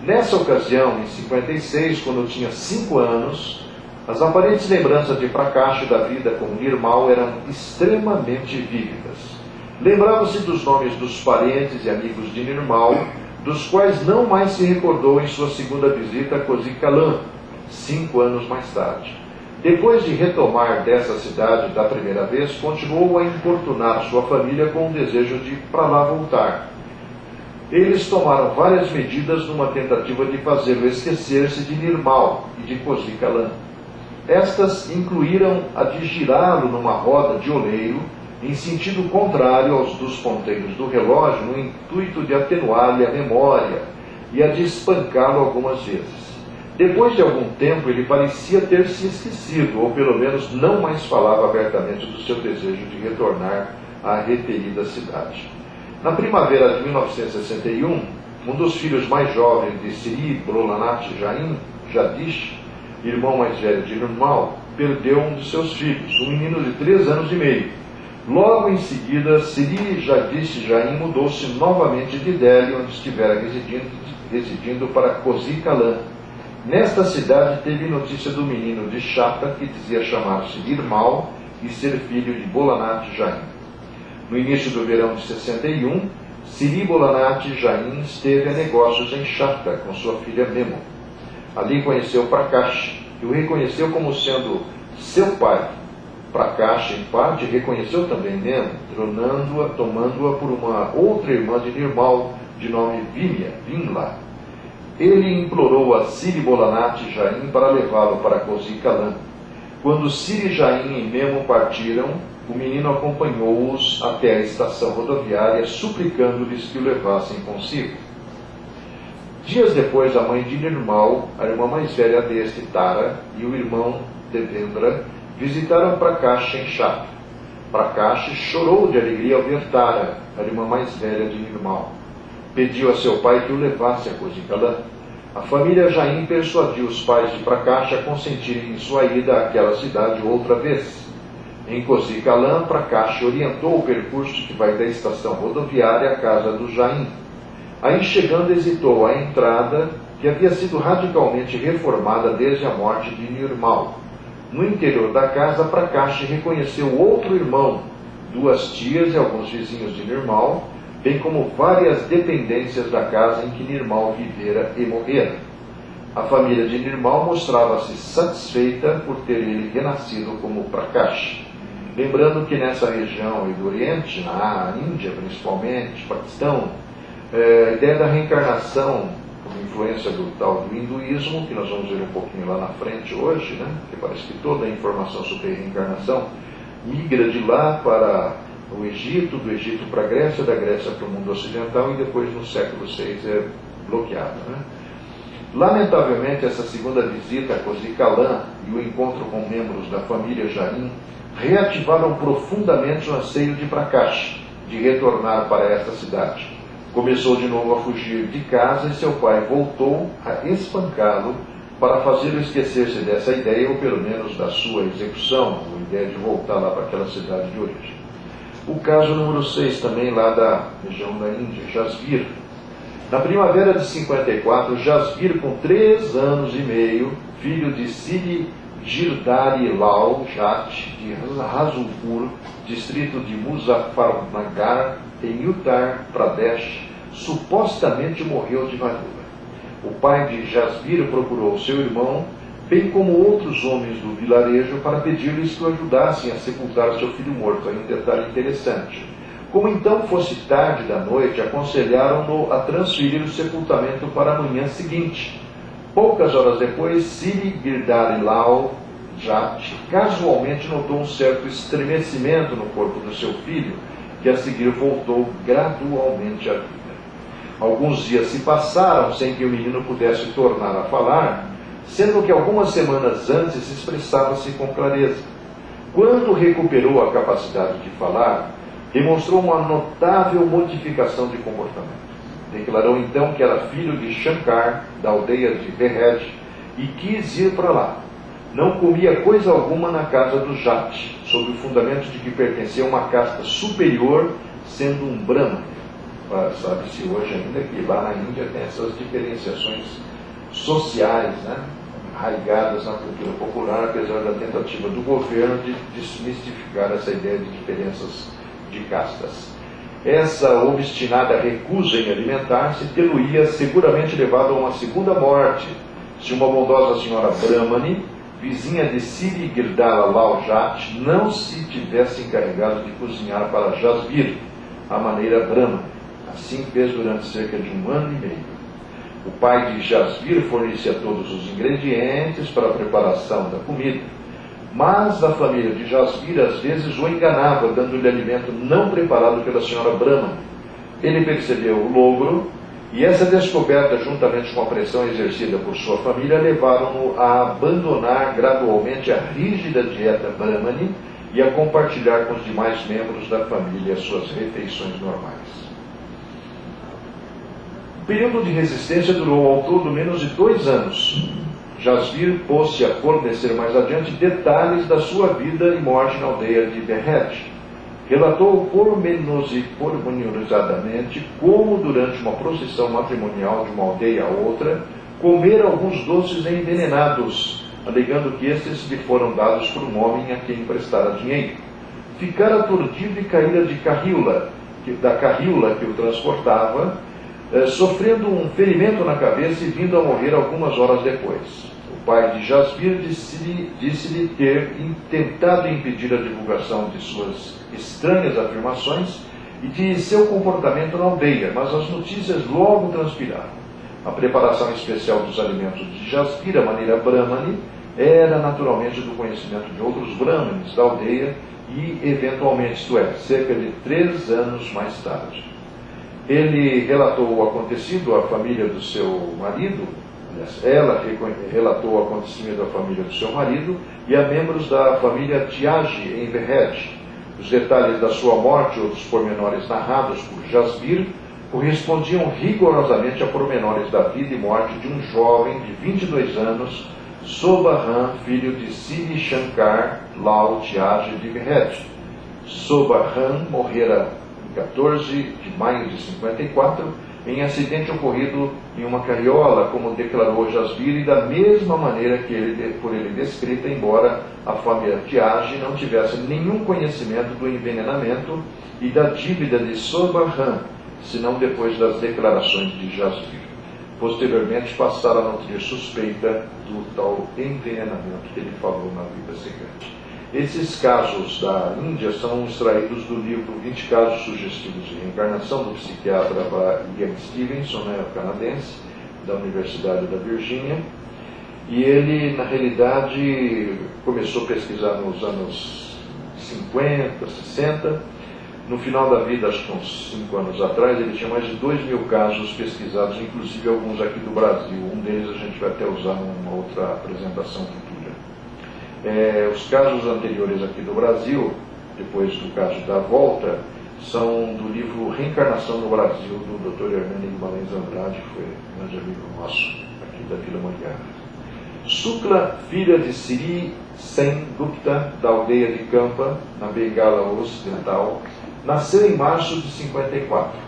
Nessa ocasião, em 56, quando eu tinha 5 anos, as aparentes lembranças de Prakash da vida com Nirmal eram extremamente vívidas. Lembrava-se dos nomes dos parentes e amigos de Nirmal, dos quais não mais se recordou em sua segunda visita a Cosícalan, 5 anos mais tarde. Depois de retomar dessa cidade da primeira vez, continuou a importunar sua família com o desejo de para lá voltar. Eles tomaram várias medidas numa tentativa de fazê-lo esquecer-se de Nirmal e de Cosícalan. Estas incluíram a de girá-lo numa roda de oleiro em sentido contrário aos dos ponteiros do relógio, no intuito de atenuar-lhe a memória, e a de espancá-lo algumas vezes. Depois de algum tempo, ele parecia ter se esquecido, ou pelo menos não mais falava abertamente do seu desejo de retornar à referida cidade. Na primavera de 1961, um dos filhos mais jovens de Siri Bolanath Jain, Jadish, irmão mais velho de Nirmal, perdeu um de seus filhos, um menino de 3 anos e meio. Logo em seguida, Siri Jadish Jain mudou-se novamente de Delhi, onde estivera residindo para Cosícalan. Nesta cidade teve notícia do menino de Shata, que dizia chamar-se Nirmal e ser filho de Bolanath Jain. No início do verão de 61, Siri Bolanath Jain esteve a negócios em Shata com sua filha Memo. Ali conheceu Prakash, que o reconheceu como sendo seu pai. Prakash, em parte, reconheceu também Memo, tomando-a por uma outra irmã de Nirmal, de nome Vimla. Ele implorou a Siri Bolanath Jain para levá-lo para Cosícalan. Quando Siri Jain e Memo partiram, o menino acompanhou-os até a estação rodoviária, suplicando-lhes que o levassem consigo. Dias depois, a mãe de Nirmal, a irmã mais velha deste, Tara, e o irmão Devendra visitaram Prakash em Shata. Prakash chorou de alegria ao ver Tara, a irmã mais velha de Nirmal. Pediu a seu pai que o levasse a Cosícalan. A família Jain persuadiu os pais de Prakash a consentirem em sua ida àquela cidade outra vez. Em Cosícalan, Prakash orientou o percurso que vai da estação rodoviária à casa do Jain. Aí, chegando, hesitou à entrada, que havia sido radicalmente reformada desde a morte de Nirmal. No interior da casa, Prakash reconheceu outro irmão, 2 tias e alguns vizinhos de Nirmal, bem como várias dependências da casa em que Nirmal vivera e morrera. A família de Nirmal mostrava-se satisfeita por ter ele renascido como Prakash. Lembrando que nessa região do Oriente, na Índia principalmente, Paquistão, a ideia da reencarnação como influência do tal do hinduísmo, que nós vamos ver um pouquinho lá na frente hoje, né? Que parece que toda a informação sobre reencarnação migra de lá para o Egito, do Egito para a Grécia, da Grécia para o mundo ocidental e depois no século VI é bloqueada, né? Lamentavelmente, essa segunda visita a Cosicalan e o encontro com membros da família Jain reativaram profundamente o anseio de Prakash de retornar para esta cidade. Começou de novo a fugir de casa e seu pai voltou a espancá-lo para fazê-lo esquecer-se dessa ideia, ou pelo menos da sua execução, a ideia de voltar lá para aquela cidade de origem. O caso número 6, também lá da região da Índia, Jasbir. Na primavera de 54, Jasbir, com 3 anos e meio, filho de Siri Girdhari Lal Jat, de Razulpur, distrito de Muzaffarnagar, em Uttar Pradesh, supostamente morreu de varíola. O pai de Jasbir procurou seu irmão, bem como outros homens do vilarejo, para pedir-lhes que o ajudassem a sepultar seu filho morto. Aí um detalhe interessante. Como então fosse tarde da noite, aconselharam-no a transferir o sepultamento para a manhã seguinte. Poucas horas depois, Siri Girdhari Lal Jat casualmente notou um certo estremecimento no corpo do seu filho, que a seguir voltou gradualmente à vida. Alguns dias se passaram sem que o menino pudesse tornar a falar, sendo que algumas semanas antes expressava-se com clareza. Quando recuperou a capacidade de falar, demonstrou uma notável modificação de comportamento. Declarou então que era filho de Shankar, da aldeia de Behed, e quis ir para lá. Não comia coisa alguma na casa do Jat, sob o fundamento de que pertencia a uma casta superior, sendo um Brahmana. Sabe-se hoje ainda que lá na Índia tem essas diferenciações sociais, né, arraigadas na cultura popular, apesar da tentativa do governo de desmistificar essa ideia de diferenças de castas. Essa obstinada recusa em alimentar-se tê-lo-ia seguramente levado a uma segunda morte, se uma bondosa senhora Brahmani, vizinha de Siri Girdhari Lal Jat, não se tivesse encarregado de cozinhar para Jasbir, à maneira Brahmani. Assim fez durante cerca de 1 ano e meio. O pai de Jasbir fornecia todos os ingredientes para a preparação da comida, mas a família de Jasbir às vezes o enganava, dando-lhe alimento não preparado pela senhora Brahmani. Ele percebeu o logro, e essa descoberta, juntamente com a pressão exercida por sua família, levaram-no a abandonar gradualmente a rígida dieta Brahmani e a compartilhar com os demais membros da família suas refeições normais. O período de resistência durou ao todo menos de 2 anos. Jasbir pôs-se a fornecer mais adiante detalhes da sua vida e morte na aldeia de Behed. Relatou pormenorizadamente como, durante uma procissão matrimonial de uma aldeia a outra, comer alguns doces envenenados, alegando que estes lhe foram dados por um homem a quem emprestara dinheiro. Ficara aturdido e caíra da carriola que o transportava, sofrendo um ferimento na cabeça e vindo a morrer algumas horas depois. O pai de Jasbir disse-lhe ter tentado impedir a divulgação de suas estranhas afirmações e de seu comportamento na aldeia, mas as notícias logo transpiraram. A preparação especial dos alimentos de Jasbir, à maneira Brahmani, era naturalmente do conhecimento de outros Brahmanes da aldeia e, eventualmente, isto é, cerca de 3 anos mais tarde. Ele relatou o acontecido à família do seu marido, ela relatou o acontecimento à família do seu marido e a membros da família Tyagi em Behed. Os detalhes da sua morte ou dos pormenores narrados por Jasbir correspondiam rigorosamente a pormenores da vida e morte de um jovem de 22 anos, Sobahan, filho de Siri Shankar Lal Tyagi de Behed. Sobahan morrera em 14 de maio de 54, em acidente ocorrido em uma carriola, como declarou Jasbir, e da mesma maneira que por ele descrita, embora a família Tyagi não tivesse nenhum conhecimento do envenenamento e da dívida de Sobahan, senão depois das declarações de Jasbir. Posteriormente passaram a nutrir suspeita do tal envenenamento que ele falou na vida seguinte. Esses casos da Índia são extraídos do livro 20 Casos Sugestivos de Reencarnação, do psiquiatra Ian Stevenson, canadense, da Universidade da Virgínia, e ele, na realidade, começou a pesquisar nos anos 50, 60. No final da vida, acho que uns 5 anos atrás, ele tinha mais de 2.000 casos pesquisados, inclusive alguns aqui do Brasil. Um deles a gente vai até usar numa outra apresentação futura. Os casos anteriores aqui do Brasil, depois do caso da volta, são do livro Reencarnação no Brasil, do Dr. Hernani Guimarães Andrade, que foi um grande amigo nosso aqui da Vila Mangueira. Sukla, filha de Sri Sen Gupta, da aldeia de Campa, na Bengala Ocidental, nasceu em março de 54.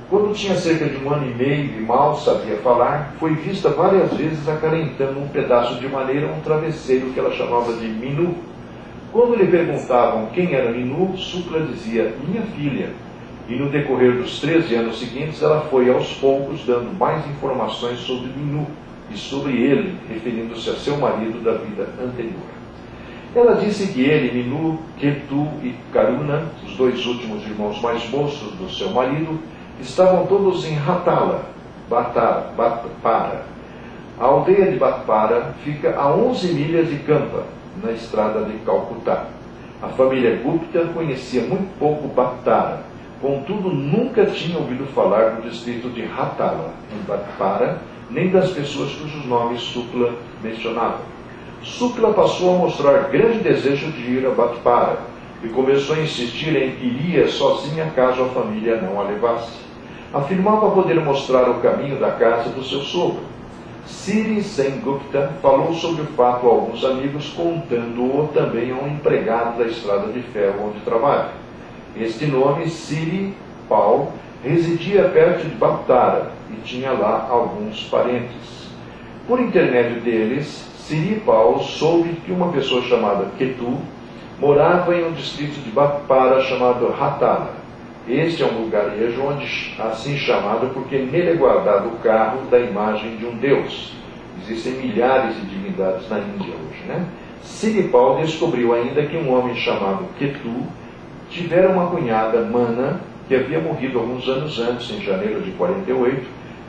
Quando tinha cerca de 1 ano e meio e mal sabia falar, foi vista várias vezes acarentando um pedaço de madeira, um travesseiro que ela chamava de Minu. Quando lhe perguntavam quem era Minu, Sukla dizia, minha filha. E no decorrer dos 13 anos seguintes, ela foi aos poucos dando mais informações sobre Minu e sobre ele, referindo-se a seu marido da vida anterior. Ela disse que ele, Minu, Ketu e Karuna, os 2 últimos irmãos mais moços do seu marido, estavam todos em Hatala, Batpara. A aldeia de Batpara fica a 11 milhas de Campa, na estrada de Calcutá. A família Gupta conhecia muito pouco Batara, contudo nunca tinha ouvido falar do distrito de Hatala, em Batpara, nem das pessoas cujos nomes Sukla mencionava. Sukla passou a mostrar grande desejo de ir a Batpara e começou a insistir em que iria sozinha caso a família não a levasse. Afirmava poder mostrar o caminho da casa do seu sogro. Sri Sen Gupta falou sobre o fato a alguns amigos, contando-o também a um empregado da estrada de ferro onde trabalha. Este nome, Sri Pal, residia perto de Batara e tinha lá alguns parentes. Por intermédio deles, Sri Pal soube que uma pessoa chamada Ketu morava em um distrito de Batpara chamado Hatala. Este é um lugarejo assim chamado porque nele é guardado o carro da imagem de um deus. Existem milhares de divindades na Índia hoje, né? Sri Pal descobriu ainda que um homem chamado Ketu tivera uma cunhada, Mana, que havia morrido alguns anos antes, em janeiro de 48,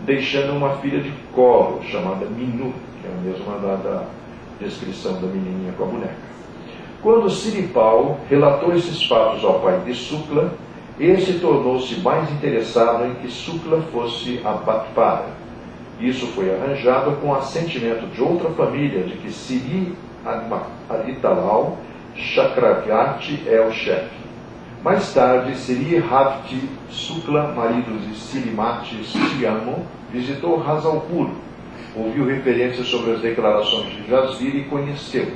deixando uma filha de colo, chamada Minu, que é a mesma da descrição da menininha com a boneca. Quando Sri Pal relatou esses fatos ao pai de Sukla, este tornou-se mais interessado em que Sukla fosse a Batpara. Isso foi arranjado com o assentimento de outra família de que Sri Aditalal Chakravarti é o chefe. Mais tarde, Sri Havti Sukla, marido de Sirimati Shyamo, visitou Hazalpur, ouviu referências sobre as declarações de Jasvir e conheceu.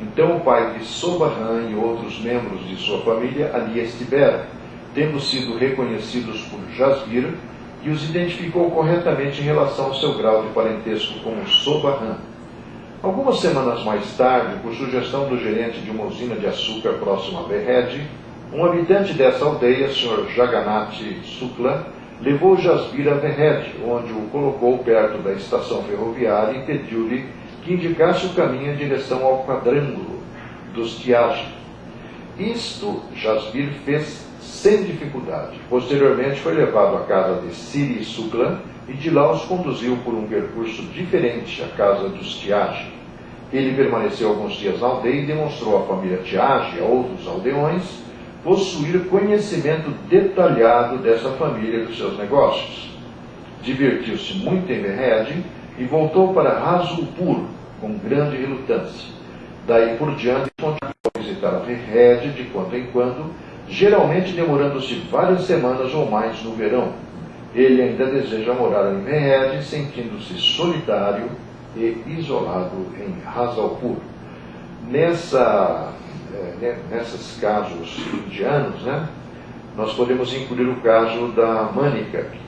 Então o pai de Sobahan e outros membros de sua família ali estiveram, tendo sido reconhecidos por Jasvir, que os identificou corretamente em relação ao seu grau de parentesco com o Sobahan. Algumas semanas mais tarde, por sugestão do gerente de uma usina de açúcar próxima a Behed, um habitante dessa aldeia, Sr. Jagannath Sukla, levou Jasbir a Behed, onde o colocou perto da estação ferroviária e pediu-lhe que indicasse o caminho em direção ao quadrângulo dos Tyagi. Isto Jasbir fez sem dificuldade. Posteriormente foi levado à casa de Sri Sukla e de lá os conduziu por um percurso diferente à casa dos Tyagi. Ele permaneceu alguns dias na aldeia e demonstrou à família Tyagi e a outros aldeões possuir conhecimento detalhado dessa família e dos seus negócios. Divertiu-se muito em Behed e voltou para Hazulpur com grande relutância. Daí por diante, continuou a visitar Behed de quando em quando, geralmente demorando-se várias semanas ou mais no verão. Ele ainda deseja morar em Behed, sentindo-se solitário e isolado em Hazalpur. Nesses casos indianos, né, nós podemos incluir o caso da Manika, que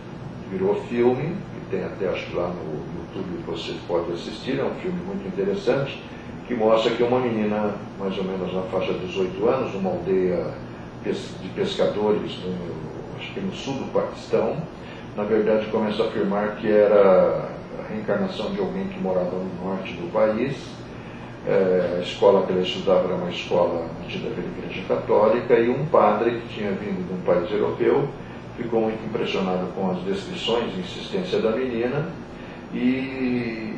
virou filme, que tem até acho que lá no YouTube você pode assistir, é um filme muito interessante, que mostra que uma menina, mais ou menos na faixa de 18 anos, numa aldeia de pescadores, acho que no sul do Paquistão, na verdade começa a afirmar que era a reencarnação de alguém que morava no norte do país. A escola que ela estudava era uma escola mantida pela Igreja Católica, e um padre que tinha vindo de um país europeu ficou muito impressionado com as descrições e insistência da menina e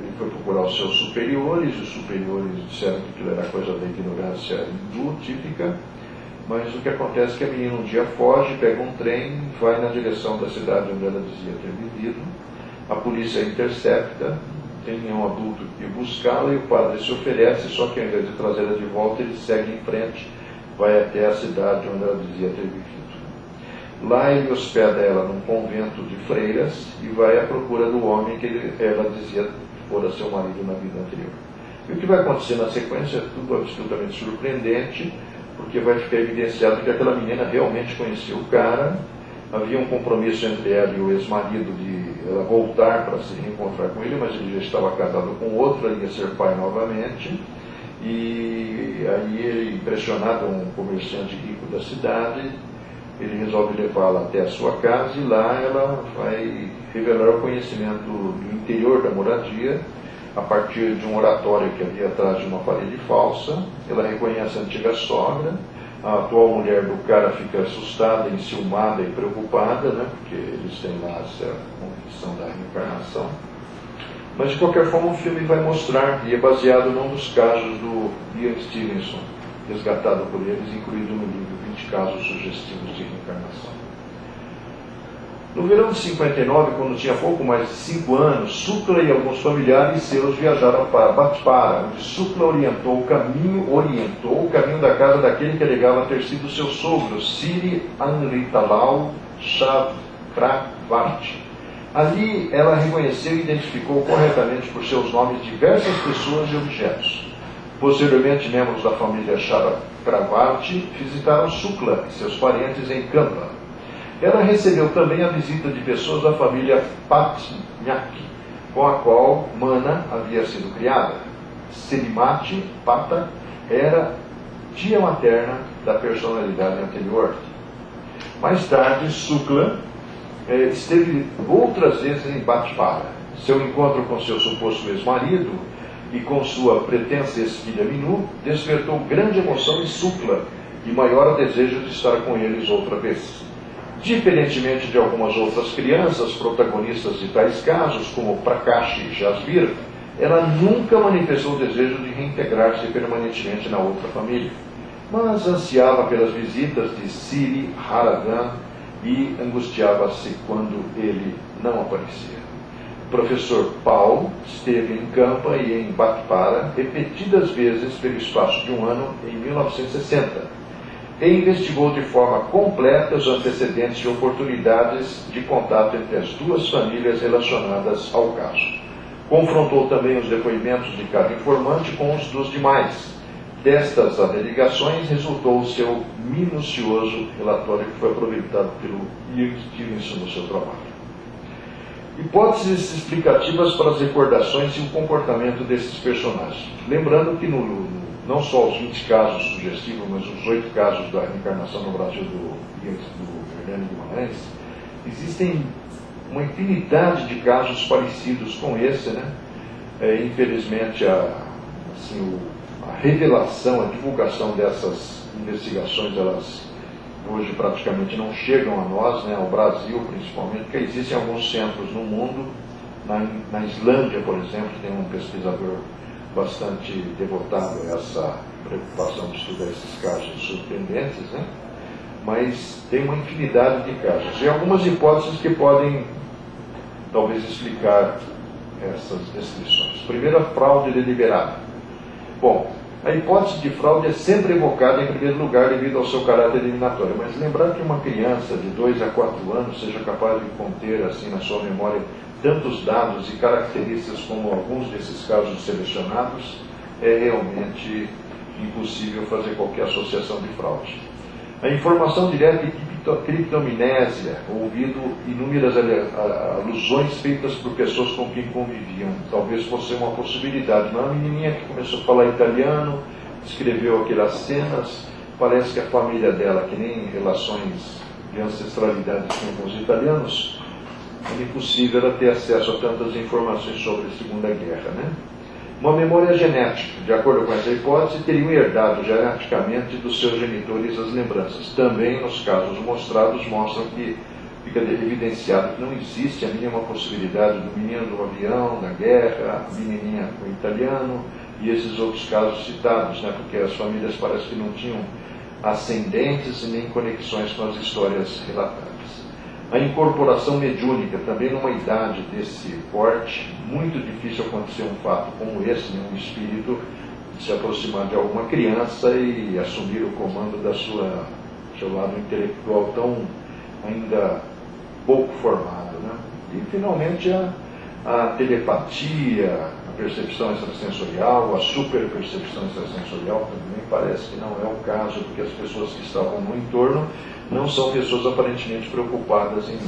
ele foi procurar os seus superiores, os superiores disseram que aquilo era coisa da ignorância hindu típica, mas o que acontece é que a menina um dia foge, pega um trem, vai na direção da cidade onde ela dizia ter vivido, a polícia intercepta, tem um adulto que buscá-la e o padre se oferece, só que ao invés de trazê-la de volta, ele segue em frente, vai até a cidade onde ela dizia ter vivido. Lá ele hospeda ela num convento de freiras e vai à procura do homem que ela dizia fora seu marido na vida anterior. E o que vai acontecer na sequência é tudo absolutamente surpreendente, porque vai ficar evidenciado que aquela menina realmente conhecia o cara, havia um compromisso entre ela e o ex-marido de ela voltar para se reencontrar com ele, mas ele já estava casado com outro, ela ia ser pai novamente, e aí ele, impressionado, um comerciante rico da cidade, ele resolve levá-la até a sua casa e lá ela vai revelar o conhecimento do interior da moradia, a partir de um oratório que havia atrás de uma parede falsa. Ela reconhece a antiga sogra, a atual mulher do cara fica assustada, enciumada e preocupada, né, porque eles têm lá essa convicção da reencarnação. Mas de qualquer forma o filme vai mostrar, e é baseado num dos casos do Ian Stevenson, resgatado por eles, incluído no livro 20 Casos Sugestivos de Reencarnação. No verão de 59, quando tinha pouco mais de 5 anos, Shukla e alguns familiares seus viajaram para Bhatpara, onde Shukla orientou o caminho da casa daquele que alegava ter sido seu sogro, Siri Amritalal Chakravarti. Ali ela reconheceu e identificou corretamente por seus nomes diversas pessoas e objetos. Posteriormente, membros da família Chakravarti visitaram Shukla e seus parentes em Kampa. Ela recebeu também a visita de pessoas da família Patnyak, com a qual Mana havia sido criada. Selimati Pata era tia materna da personalidade anterior. Mais tarde, Shukla esteve outras vezes em Bhatpara. Seu encontro com seu suposto ex-marido e com sua pretensa ex-filha Minu despertou grande emoção em Shukla e maior desejo de estar com eles outra vez. Diferentemente de algumas outras crianças protagonistas de tais casos, como Prakash e Jasbir, ela nunca manifestou o desejo de reintegrar-se permanentemente na outra família, mas ansiava pelas visitas de Siri Haradan e angustiava-se quando ele não aparecia. O professor Paul esteve em Kampa e em Bhatpara repetidas vezes pelo espaço de um ano em 1960, e investigou de forma completa os antecedentes e oportunidades de contato entre as duas famílias relacionadas ao caso. Confrontou também os depoimentos de cada informante com os dos demais. Destas averiguações resultou o seu minucioso relatório, que foi aproveitado pelo Ian Stevenson no seu trabalho. Hipóteses explicativas para as recordações e o comportamento desses personagens. Lembrando que não só os 20 casos sugestivos, mas os 8 casos da reencarnação no Brasil do Hernani Guimarães, existem uma infinidade de casos parecidos com esse, né? Infelizmente, a revelação, a divulgação dessas investigações, elas hoje praticamente não chegam a nós, né? Ao Brasil principalmente, porque existem alguns centros no mundo, na Islândia, por exemplo, tem um pesquisador bastante devotado a essa preocupação de estudar esses casos surpreendentes, né? Mas tem uma infinidade de casos. E algumas hipóteses que podem, talvez, explicar essas descrições. Primeiro, a fraude deliberada. Bom, a hipótese de fraude é sempre evocada em primeiro lugar devido ao seu caráter eliminatório, mas lembrar que uma criança de 2 a 4 anos seja capaz de conter, assim, na sua memória, tantos dados e características como alguns desses casos selecionados, é realmente impossível fazer qualquer associação de fraude. A informação direta e criptomnésia, ouvido inúmeras alusões feitas por pessoas com quem conviviam, talvez fosse uma possibilidade. Uma menininha que começou a falar italiano, escreveu aquelas cenas, parece que a família dela, que nem relações de ancestralidade tinha com os italianos, é impossível ela ter acesso a tantas informações sobre a Segunda Guerra, né? Uma memória genética, de acordo com essa hipótese, teriam herdado geneticamente dos seus genitores as lembranças. Também, nos casos mostrados, mostram que fica evidenciado que não existe a mínima possibilidade do menino do avião, da guerra, a menininha com o italiano e esses outros casos citados, né? Porque as famílias parece que não tinham ascendentes e nem conexões com as histórias relatadas. A incorporação mediúnica, também numa idade desse porte, muito difícil acontecer um fato como esse, né? Um espírito se aproximar de alguma criança e assumir o comando da seu lado intelectual tão ainda pouco formado, né? E finalmente a telepatia, a percepção extrasensorial, a superpercepção extrasensorial também parece que não é o caso, porque as pessoas que estavam no entorno não são pessoas aparentemente preocupadas em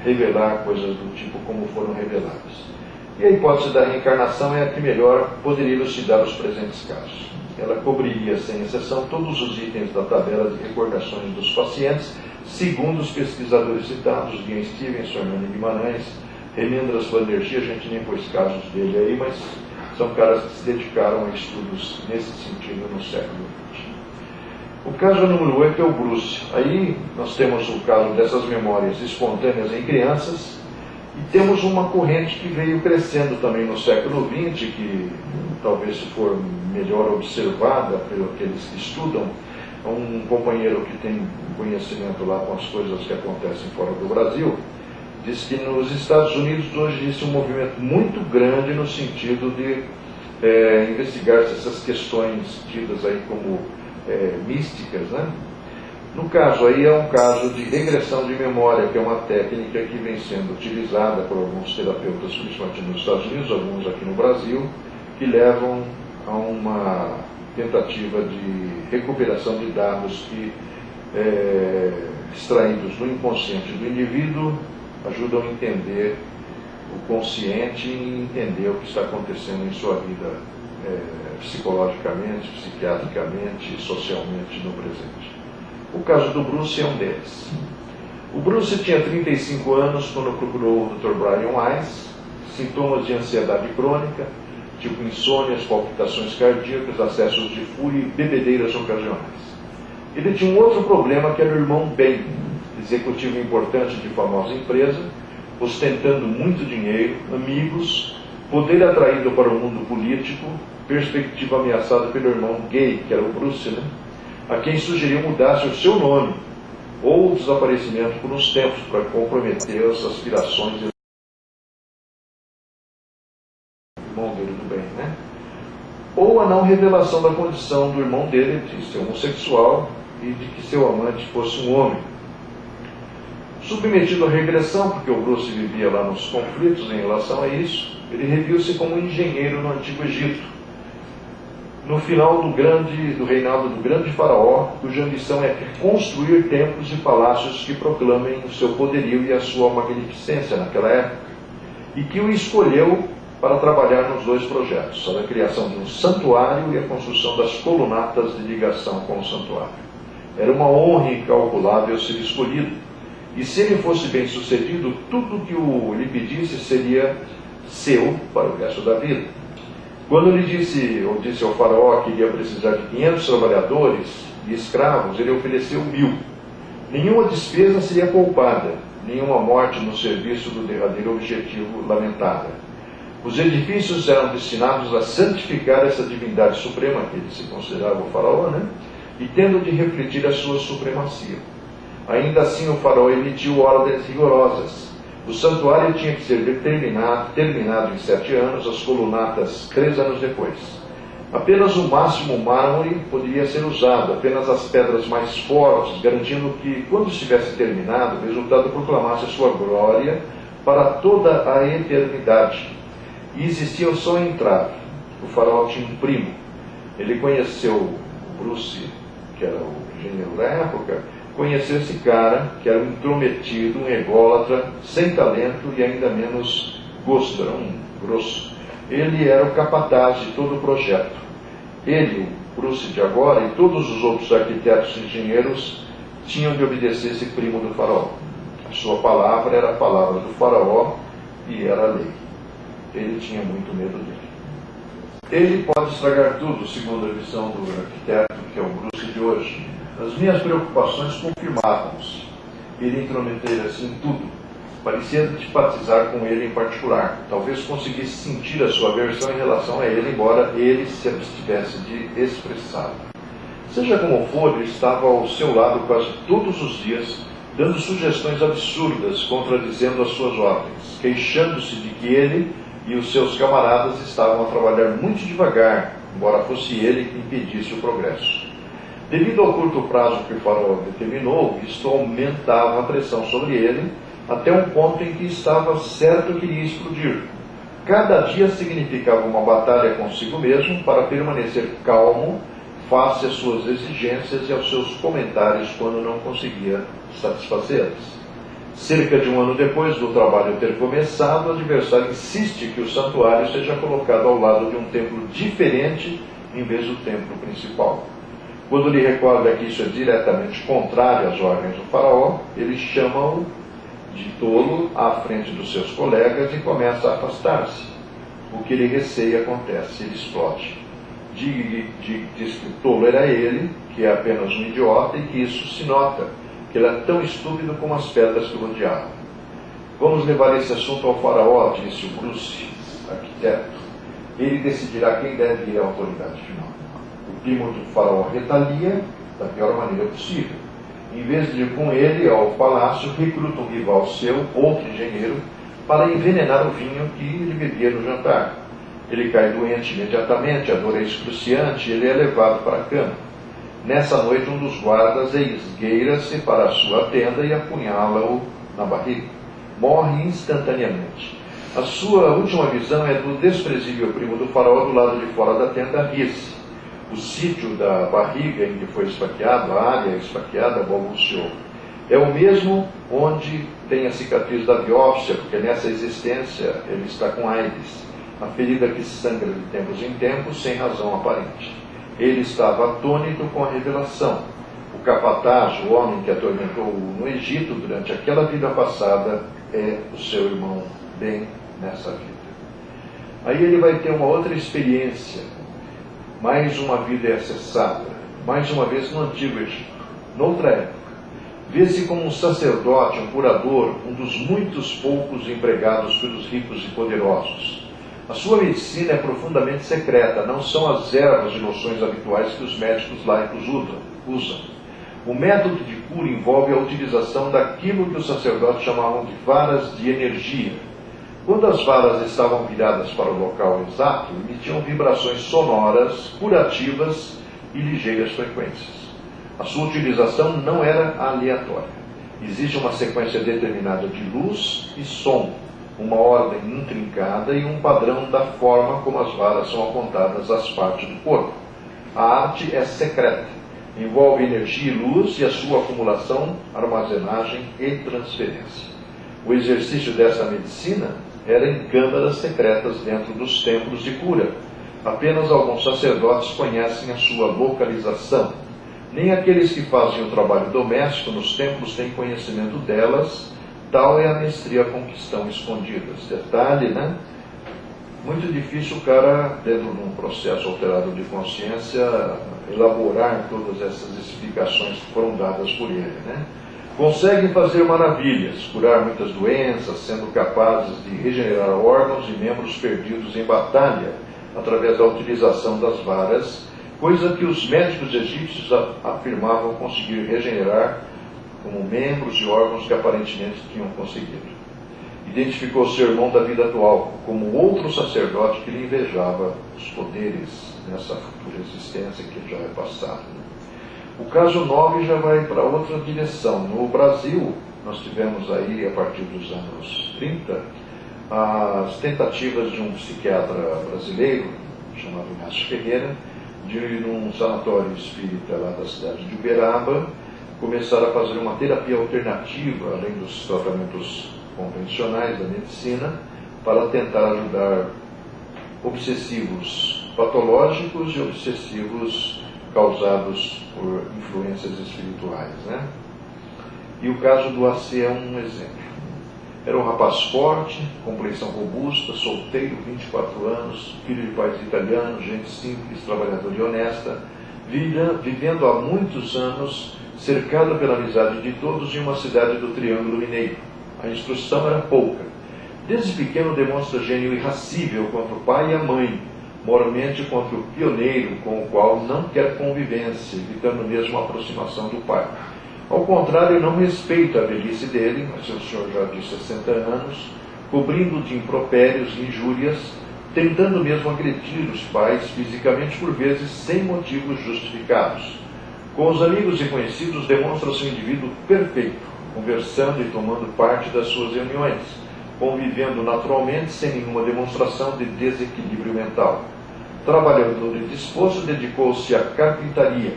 revelar coisas do tipo como foram reveladas. E a hipótese da reencarnação é a que melhor poderia elucidar os presentes casos. Ela cobriria, sem exceção, todos os itens da tabela de recordações dos pacientes, segundo os pesquisadores citados, Ian Stevens, Hernani Guimarães, Remendras Banerjee. A gente nem pôs casos dele aí, mas são caras que se dedicaram a estudos nesse sentido no século XX. O caso número 8 é o Bruce. Aí nós temos o caso dessas memórias espontâneas em crianças, e temos uma corrente que veio crescendo também no século XX, que talvez, se for melhor observada por aqueles que estudam, um companheiro que tem conhecimento lá com as coisas que acontecem fora do Brasil, diz que nos Estados Unidos hoje existe um movimento muito grande no sentido de investigar essas questões tidas aí como místicas, né? No caso aí é um caso de regressão de memória, que é uma técnica que vem sendo utilizada por alguns terapeutas, principalmente nos Estados Unidos, alguns aqui no Brasil, que levam a uma tentativa de recuperação de dados que, extraídos do inconsciente do indivíduo, ajudam a entender o consciente e entender o que está acontecendo em sua vida psicologicamente, psiquiatricamente e socialmente no presente. O caso do Bruce é um deles. O Bruce tinha 35 anos quando procurou o Dr. Brian Weiss, sintomas de ansiedade crônica, tipo insônias, palpitações cardíacas, acessos de fúria e bebedeiras ocasionais. Ele tinha um outro problema, que era o irmão Ben, executivo importante de famosa empresa, ostentando muito dinheiro, amigos, poder atraído para o mundo político, perspectiva ameaçada pelo irmão gay, que era o Bruce, né? A quem sugeriu mudasse o seu nome ou o desaparecimento por uns tempos para comprometer as aspirações do irmão dele do bem, né? Ou a não revelação da condição do irmão dele de ser homossexual e de que seu amante fosse um homem. Submetido à regressão, porque o Bruce vivia lá nos conflitos em relação a isso, ele reviu-se como um engenheiro no Antigo Egito, no final do reinado do grande faraó, cuja missão é construir templos e palácios que proclamem o seu poderio e a sua magnificência naquela época, e que o escolheu para trabalhar nos dois projetos, a criação de um santuário e a construção das colunatas de ligação com o santuário. Era uma honra incalculável ser escolhido, e se ele fosse bem sucedido, tudo que lhe pedisse seria seu para o resto da vida. Quando ele disse ao faraó que iria precisar de 500 trabalhadores e escravos, ele ofereceu 1000. Nenhuma despesa seria poupada, nenhuma morte no serviço do derradeiro objetivo lamentada. Os edifícios eram destinados a santificar essa divindade suprema, que ele se considerava o faraó, né? E tendo de refletir a sua supremacia. Ainda assim, o faraó emitiu ordens rigorosas. O santuário tinha que ser terminado em 7 anos, as colunatas 3 anos depois. Apenas o máximo mármore poderia ser usado, apenas as pedras mais fortes, garantindo que, quando estivesse terminado, o resultado proclamasse a sua glória para toda a eternidade. E existia só um entrave. O faraó tinha um primo. Ele conheceu o Bruce, que era o engenheiro da época, conheceu esse cara, que era um intrometido, um ególatra, sem talento e ainda menos gosto, era um grosso. Ele era o capataz de todo o projeto. Ele, o Bruce de agora, e todos os outros arquitetos e engenheiros tinham de obedecer esse primo do faraó. A sua palavra era a palavra do faraó e era a lei. Ele tinha muito medo dele. Ele pode estragar tudo, segundo a visão do arquiteto, que é o Bruce de hoje. As minhas preocupações confirmavam-se. ele intrometer-se em tudo. Parecia simpatizar com ele em particular. Talvez conseguisse sentir a sua aversão em relação a ele, embora ele se abstivesse de expressá-la. Seja como for, ele estava ao seu lado quase todos os dias, dando sugestões absurdas, contradizendo as suas ordens, queixando-se de que ele e os seus camaradas estavam a trabalhar muito devagar, embora fosse ele que impedisse o progresso. Devido ao curto prazo que o faraó determinou, isto aumentava a pressão sobre ele, até um ponto em que estava certo que iria explodir. Cada dia significava uma batalha consigo mesmo para permanecer calmo face às suas exigências e aos seus comentários quando não conseguia satisfazê-las. Cerca de um ano depois do trabalho ter começado, o adversário insiste que o santuário seja colocado ao lado de um templo diferente em vez do templo principal. Quando lhe recorda que isso é diretamente contrário às ordens do faraó, ele chama-o de tolo à frente dos seus colegas e começa a afastar-se. O que ele receia acontece, ele explode. Diz que o tolo era ele, que é apenas um idiota, e que isso se nota, que ele é tão estúpido como as pedras que o rodeavam. Vamos levar esse assunto ao faraó, disse o Bruce, arquiteto. Ele decidirá quem deve ir à autoridade final. O primo do faraó retalia da pior maneira possível. Em vez de ir com ele ao palácio, recruta um rival seu, outro engenheiro, para envenenar o vinho que ele bebia no jantar. Ele cai doente imediatamente, a dor é excruciante e ele é levado para a cama. Nessa noite, um dos guardas esgueira-se para a sua tenda e apunhala-o na barriga. Morre instantaneamente. A sua última visão é do desprezível primo do faraó do lado de fora da tenda, ri-se. O sítio da barriga em que foi esfaqueado, a área esfaqueada, balbuciou. É o mesmo onde tem a cicatriz da biópsia, porque nessa existência ele está com AIDS, a ferida que sangra de tempos em tempos, sem razão aparente. Ele estava atônito com a revelação. O capataz, o homem que atormentou-o no Egito durante aquela vida passada, é o seu irmão bem nessa vida. Aí ele vai ter uma outra experiência. Mais uma vida é acessada, mais uma vez no Antigo Egito, noutra época. Vê-se como um sacerdote, um curador, um dos muitos poucos empregados pelos ricos e poderosos. A sua medicina é profundamente secreta, não são as ervas e loções habituais que os médicos laicos usam. O método de cura envolve a utilização daquilo que os sacerdotes chamavam de varas de energia. Quando as varas estavam viradas para o local exato, emitiam vibrações sonoras, curativas e ligeiras frequências. A sua utilização não era aleatória. Existe uma sequência determinada de luz e som, uma ordem intrincada e um padrão da forma como as varas são apontadas às partes do corpo. A arte é secreta, envolve energia e luz e a sua acumulação, armazenagem e transferência. O exercício dessa medicina era em câmaras secretas dentro dos templos de cura. Apenas alguns sacerdotes conhecem a sua localização. Nem aqueles que fazem o trabalho doméstico nos templos têm conhecimento delas. Tal é a mestria com que estão escondidas. Detalhe, né? Muito difícil o cara, dentro de um processo alterado de consciência, elaborar todas essas explicações que foram dadas por ele, né? Conseguem fazer maravilhas, curar muitas doenças, sendo capazes de regenerar órgãos e membros perdidos em batalha, através da utilização das varas, coisa que os médicos egípcios afirmavam conseguir regenerar como membros e órgãos que aparentemente tinham conseguido. Identificou seu irmão da vida atual como outro sacerdote que lhe invejava os poderes nessa futura existência que já é passada. O caso 9 já vai para outra direção. No Brasil, nós tivemos aí, a partir dos anos 30, as tentativas de um psiquiatra brasileiro, chamado Inácio Ferreira, de ir num sanatório espírita lá da cidade de Uberaba, começar a fazer uma terapia alternativa, além dos tratamentos convencionais da medicina, para tentar ajudar obsessivos patológicos e obsessivos causados por influências espirituais, né? E o caso do AC é um exemplo. Era um rapaz forte, complexão robusta, solteiro, 24 anos, filho de pais italianos, gente simples, trabalhadora e honesta, vivendo há muitos anos cercado pela amizade de todos em uma cidade do Triângulo Mineiro. A instrução era pouca. Desde pequeno demonstra gênio irracível contra o pai e a mãe, moralmente contra o pioneiro, com o qual não quer convivência, evitando mesmo a aproximação do pai. Ao contrário, não respeita a velhice dele, mas o senhor já de 60 anos, cobrindo de impropérios e injúrias, tentando mesmo agredir os pais fisicamente, por vezes sem motivos justificados. Com os amigos e conhecidos demonstra-se um indivíduo perfeito, conversando e tomando parte das suas reuniões, convivendo naturalmente sem nenhuma demonstração de desequilíbrio mental. Trabalhador e disposto, dedicou-se à carpintaria.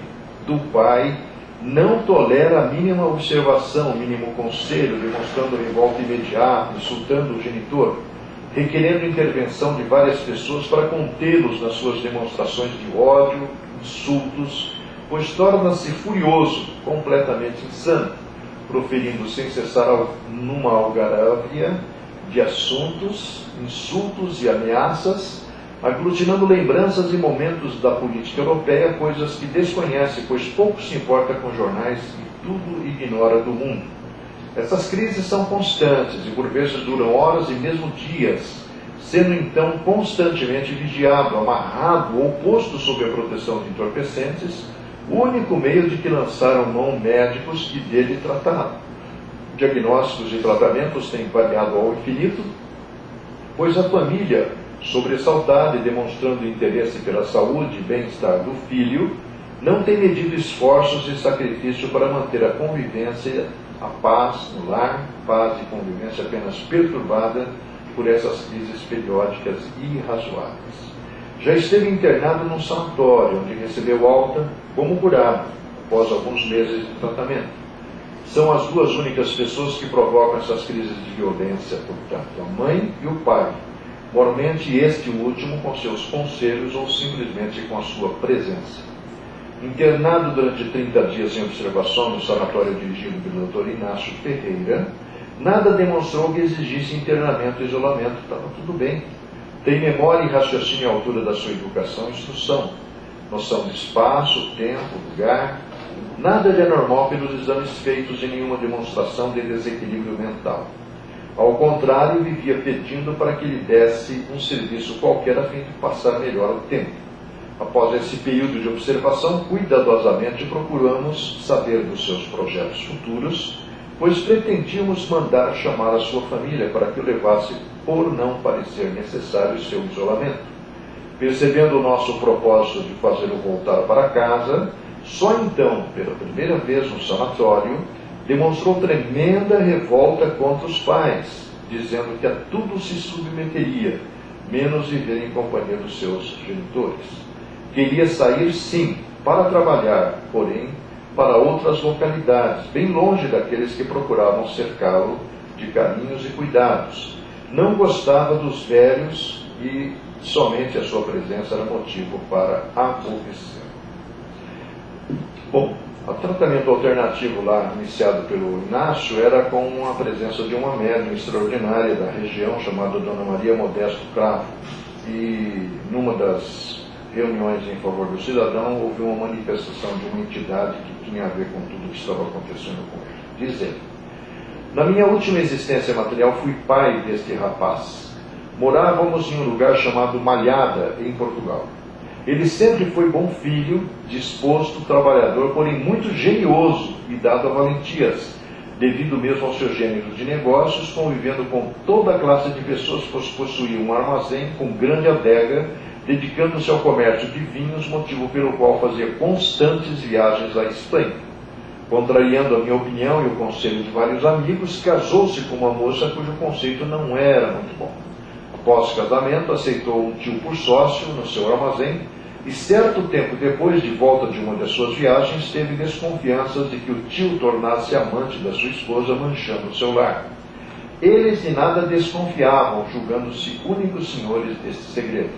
Do pai, não tolera a mínima observação, o mínimo conselho, demonstrando revolta imediata, insultando o genitor, requerendo intervenção de várias pessoas para contê-los nas suas demonstrações de ódio, insultos, pois torna-se furioso, completamente insano, proferindo sem cessar numa algaravia de assuntos, insultos e ameaças, aglutinando lembranças e momentos da política europeia, coisas que desconhece, pois pouco se importa com jornais e tudo ignora do mundo. Essas crises são constantes e por vezes duram horas e mesmo dias, sendo então constantemente vigiado, amarrado ou posto sob a proteção de entorpecentes, o único meio de que lançaram mão médicos que dele trataram. Diagnósticos e tratamentos têm variado ao infinito, pois a família, sobressaltada e demonstrando interesse pela saúde e bem-estar do filho, não tem medido esforços e sacrifício para manter a convivência, a paz no lar, paz e convivência apenas perturbada por essas crises periódicas e irrazoáveis. Já esteve internado num sanatório, onde recebeu alta como curado, após alguns meses de tratamento. São as duas únicas pessoas que provocam essas crises de violência, portanto, a mãe e o pai. Mormente este último com seus conselhos ou simplesmente com a sua presença. Internado durante 30 dias em observação no sanatório dirigido pelo Dr. Inácio Ferreira, nada demonstrou que exigisse internamento e isolamento. Estava tudo bem. Tem memória e raciocínio à altura da sua educação e instrução. Noção de espaço, tempo, lugar. Nada de anormal pelos exames feitos e nenhuma demonstração de desequilíbrio mental. Ao contrário, vivia pedindo para que lhe desse um serviço qualquer a fim de passar melhor o tempo. Após esse período de observação, cuidadosamente procuramos saber dos seus projetos futuros, pois pretendíamos mandar chamar a sua família para que o levasse, por não parecer necessário, seu isolamento. Percebendo o nosso propósito de fazê-lo voltar para casa, só então, pela primeira vez no sanatório, demonstrou tremenda revolta contra os pais, dizendo que a tudo se submeteria, menos viver em companhia dos seus genitores. Queria sair, sim, para trabalhar, porém, para outras localidades, bem longe daqueles que procuravam cercá-lo de carinhos e cuidados. Não gostava dos velhos e somente a sua presença era motivo para aborrecer. Bom, o tratamento alternativo lá, iniciado pelo Inácio, era com a presença de uma médium extraordinária da região, chamada Dona Maria Modesto Cravo. E numa das reuniões em favor do cidadão, houve uma manifestação de uma entidade que tinha a ver com tudo o que estava acontecendo com ele. Diz ele: na minha última existência material fui pai deste rapaz. Morávamos em um lugar chamado Malhada, em Portugal. Ele sempre foi bom filho, disposto, trabalhador, porém muito genioso e dado a valentias, devido mesmo ao seu gênero de negócios, convivendo com toda a classe de pessoas, pois possuía um armazém com grande adega, dedicando-se ao comércio de vinhos, motivo pelo qual fazia constantes viagens à Espanha. Contrariando a minha opinião e o conselho de vários amigos, casou-se com uma moça cujo conceito não era muito bom. Após o casamento, aceitou um tio por sócio no seu armazém e, certo tempo depois, de volta de uma das suas viagens, teve desconfianças de que o tio tornasse amante da sua esposa, manchando o seu lar. Eles de nada desconfiavam, julgando-se únicos senhores deste segredo.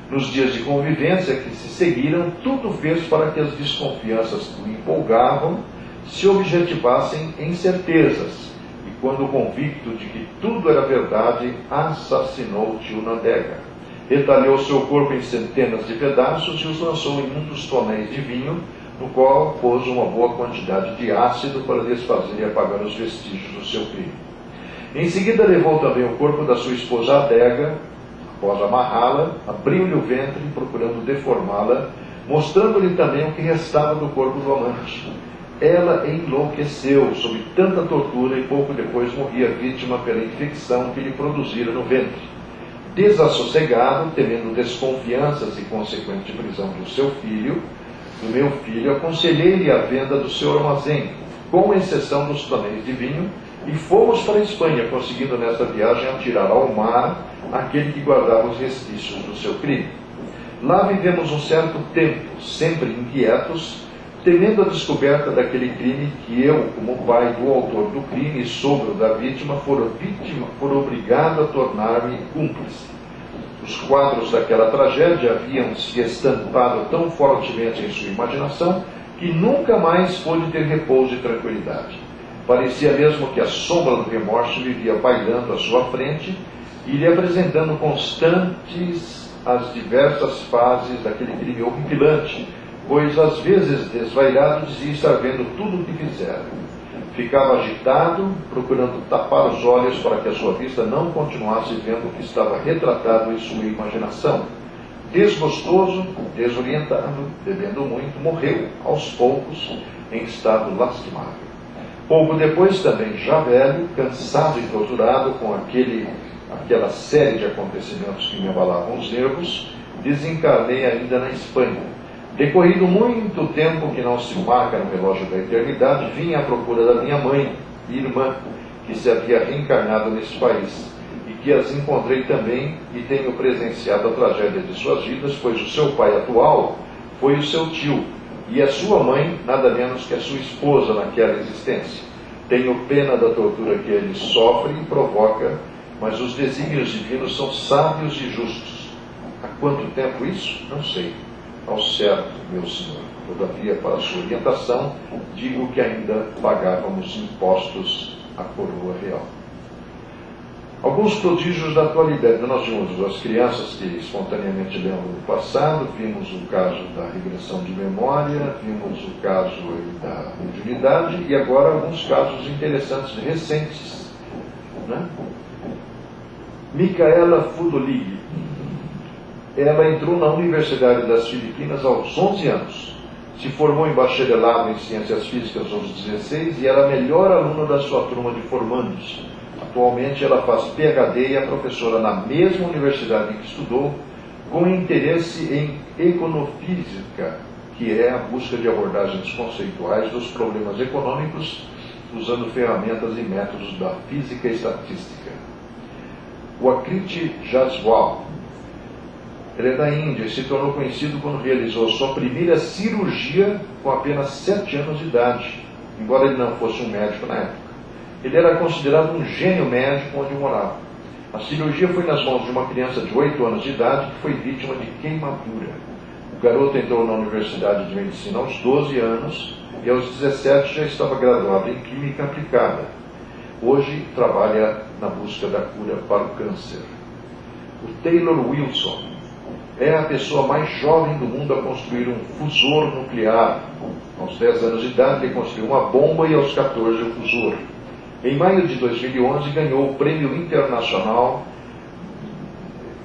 Nos dias de convivência que se seguiram, tudo fez para que as desconfianças que o empolgavam se objetivassem em certezas. Quando convicto de que tudo era verdade, assassinou o tio na adega. Retalhou seu corpo em centenas de pedaços e os lançou em muitos tonéis de vinho, no qual pôs uma boa quantidade de ácido para desfazer e apagar os vestígios do seu crime. Em seguida levou também o corpo da sua esposa Adega, após amarrá-la, abriu-lhe o ventre, procurando deformá-la, mostrando-lhe também o que restava do corpo do amante. Ela enlouqueceu sob tanta tortura e pouco depois morria vítima pela infecção que lhe produzira no ventre. Desassossegado, temendo desconfianças e consequente prisão do meu filho, aconselhei-lhe a venda do seu armazém, com exceção dos tonéis de vinho, e fomos para a Espanha, conseguindo nesta viagem atirar ao mar aquele que guardava os resquícios do seu crime. Lá vivemos um certo tempo, sempre inquietos, temendo a descoberta daquele crime que eu, como pai do autor do crime e sogro da vítima, fora obrigado a tornar-me cúmplice. Os quadros daquela tragédia haviam se estampado tão fortemente em sua imaginação que nunca mais pôde ter repouso e tranquilidade. Parecia mesmo que a sombra do remorso vivia bailando à sua frente e lhe apresentando constantes as diversas fases daquele crime horripilante, pois às vezes desvairado dizia estar vendo tudo o que fizera. Ficava agitado, procurando tapar os olhos para que a sua vista não continuasse vendo o que estava retratado em sua imaginação. Desgostoso, desorientado, bebendo muito, morreu, aos poucos, em estado lastimável. Pouco depois, também já velho, cansado e torturado com aquela série de acontecimentos que me abalavam os nervos, desencarnei ainda na Espanha. Decorrido muito tempo que não se marca no relógio da eternidade, vim à procura da minha mãe, irmã, que se havia reencarnado nesse país, e que as encontrei também e tenho presenciado a tragédia de suas vidas, pois o seu pai atual foi o seu tio, e a sua mãe, nada menos que a sua esposa naquela existência. Tenho pena da tortura que ele sofre e provoca, mas os desígnios divinos são sábios e justos. Há quanto tempo isso? Não sei. Ao certo, meu Senhor. Todavia, para sua orientação, digo que ainda pagávamos impostos à coroa real. Alguns prodígios da atualidade. Nós vimos as crianças que espontaneamente lembram do passado, vimos o caso da regressão de memória, vimos o caso da mediunidade e agora alguns casos interessantes recentes. Né? Micaela Fudolig. Ela entrou na Universidade das Filipinas aos 11 anos. Se formou em bacharelado em Ciências Físicas aos 16 e era a melhor aluna da sua turma de formandos. Atualmente ela faz PhD e é professora na mesma universidade em que estudou, com interesse em econofísica, que é a busca de abordagens conceituais dos problemas econômicos, usando ferramentas e métodos da física e estatística. O Akriti Jaswal. Ele é da Índia e se tornou conhecido quando realizou sua primeira cirurgia com apenas 7 anos de idade, embora ele não fosse um médico na época. Ele era considerado um gênio médico onde morava. A cirurgia foi nas mãos de uma criança de 8 anos de idade que foi vítima de queimadura. O garoto entrou na Universidade de Medicina aos 12 anos e aos 17 já estava graduado em Química Aplicada. Hoje trabalha na busca da cura para o câncer. O Taylor Wilson é a pessoa mais jovem do mundo a construir um fusor nuclear. Aos 10 anos de idade ele construiu uma bomba e aos 14 um fusor. Em maio de 2011 ganhou o Prêmio Internacional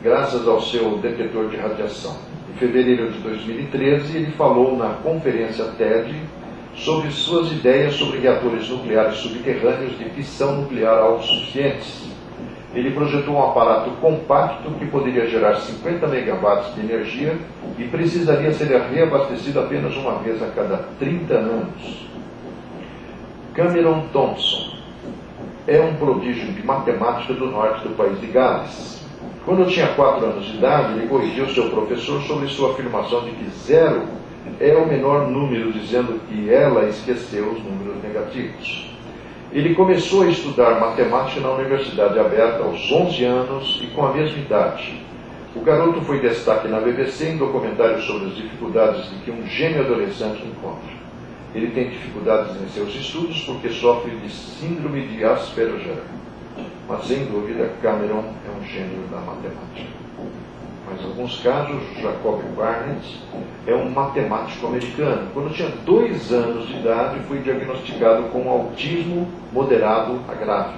graças ao seu detetor de radiação. Em fevereiro de 2013 ele falou na conferência TED sobre suas ideias sobre reatores nucleares subterrâneos de fissão nuclear autossuficientes. Ele projetou um aparato compacto que poderia gerar 50 megawatts de energia e precisaria ser reabastecido apenas uma vez a cada 30 anos. Cameron Thompson é um prodígio de matemática do norte do país de Gales. Quando eu tinha 4 anos de idade, ele corrigiu seu professor sobre sua afirmação de que 0 é o menor número, dizendo que ela esqueceu os números negativos. Ele começou a estudar matemática na Universidade Aberta aos 11 anos e com a mesma idade. O garoto foi destaque na BBC em documentários sobre as dificuldades de que um gênio adolescente encontra. Ele tem dificuldades em seus estudos porque sofre de síndrome de Asperger. Mas, sem dúvida, Cameron é um gênio da matemática. mas em alguns casos, Jacob Barnett é um matemático americano. Quando tinha 2 anos de idade, foi diagnosticado com autismo moderado a grave.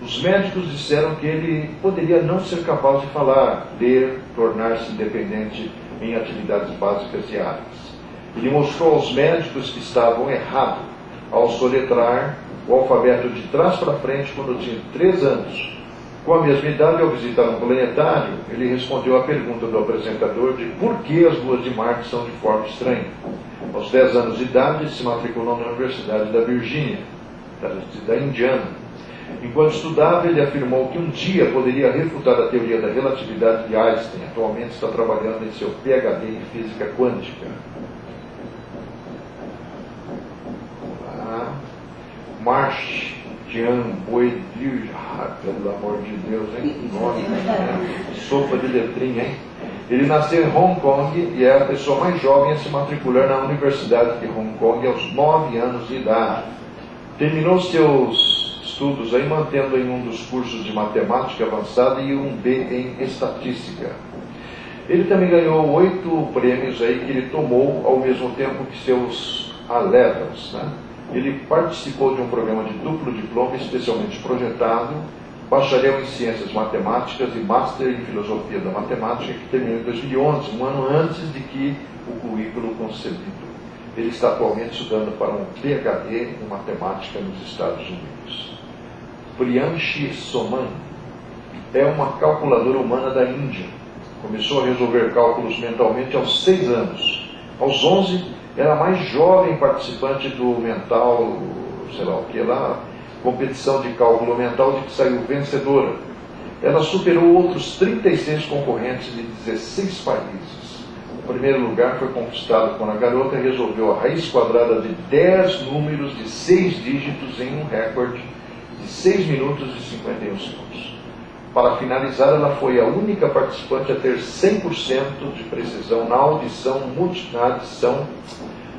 Os médicos disseram que ele poderia não ser capaz de falar, ler, tornar-se independente em atividades básicas diárias. Ele mostrou aos médicos que estavam errados ao soletrar o alfabeto de trás para frente quando tinha 3 anos. Com a mesma idade, ao visitar um planetário, ele respondeu à pergunta do apresentador de por que as luas de Marte são de forma estranha. Aos 10 anos de idade, se matriculou na Universidade da Virgínia, da Indiana. Enquanto estudava, ele afirmou que um dia poderia refutar a teoria da relatividade de Einstein. Atualmente está trabalhando em seu PhD em física quântica. Marsh Jean Boieldieu, pelo amor de Deus, hein? Nome, né? Sopa de letrinha, hein? Ele nasceu em Hong Kong e é a pessoa mais jovem a se matricular na Universidade de Hong Kong aos 9 anos de idade. Terminou seus estudos aí mantendo em um dos cursos de matemática avançada e um B em estatística. Ele também ganhou 8 prêmios aí que ele tomou ao mesmo tempo que seus A-levels, né? Ele participou de um programa de duplo diploma especialmente projetado, bacharel em ciências matemáticas e master em filosofia da matemática, que terminou em 2011, um ano antes de que o currículo concebido. Ele está atualmente estudando para um PhD em matemática nos Estados Unidos. Priyanshi Soman é uma calculadora humana da Índia. Começou a resolver cálculos mentalmente aos 6 anos. Aos 11, era a mais jovem participante do mental, sei lá o que lá, competição de cálculo mental de que saiu vencedora. Ela superou outros 36 concorrentes de 16 países. O primeiro lugar foi conquistado quando a garota resolveu a raiz quadrada de 10 números de 6 dígitos em um recorde de 6 minutos e 51 segundos. Para finalizar, ela foi a única participante a ter 100% de precisão na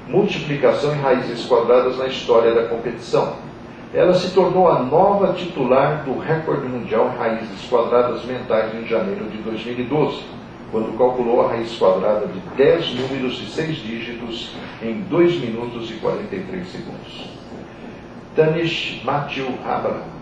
multiplicação em raízes quadradas na história da competição. Ela se tornou a nova titular do recorde mundial em raízes quadradas mentais em janeiro de 2012, quando calculou a raiz quadrada de 10 números de 6 dígitos em 2 minutos e 43 segundos. Tanish Matthew Abraham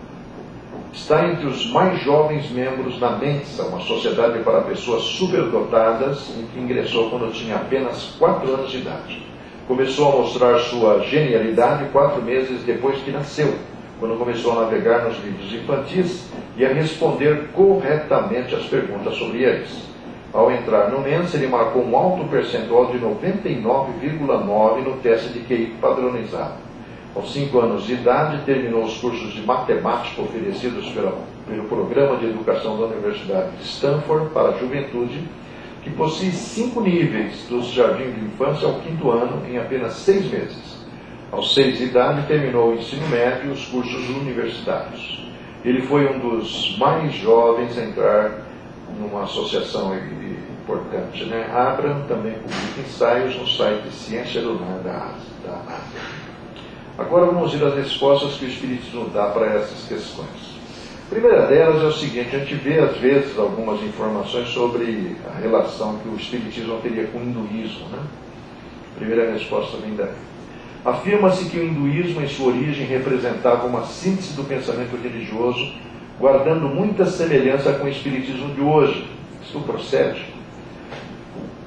está entre os mais jovens membros da Mensa, uma sociedade para pessoas superdotadas, em que ingressou quando tinha apenas 4 anos de idade. Começou a mostrar sua genialidade 4 meses depois que nasceu, quando começou a navegar nos livros infantis e a responder corretamente as perguntas sobre eles. Ao entrar no Mensa, ele marcou um alto percentual de 99,9 no teste de QI padronizado. Aos 5 anos de idade, terminou os cursos de matemática oferecidos pelo Programa de Educação da Universidade de Stanford para a Juventude, que possui 5 níveis, dos jardins de infância ao 5º ano, em apenas 6 meses. Aos 6 de idade, terminou o ensino médio e os cursos universitários. Ele foi um dos mais jovens a entrar numa associação importante, né? Abraham também publica ensaios no site Ciência Lunar da NASA. Agora vamos ver as respostas que o Espiritismo dá para essas questões. A primeira delas é o seguinte: a gente vê às vezes algumas informações sobre a relação que o Espiritismo teria com o hinduísmo, né? A primeira resposta vem daí. Afirma-se que o hinduísmo em sua origem representava uma síntese do pensamento religioso, guardando muita semelhança com o Espiritismo de hoje. Isso procede?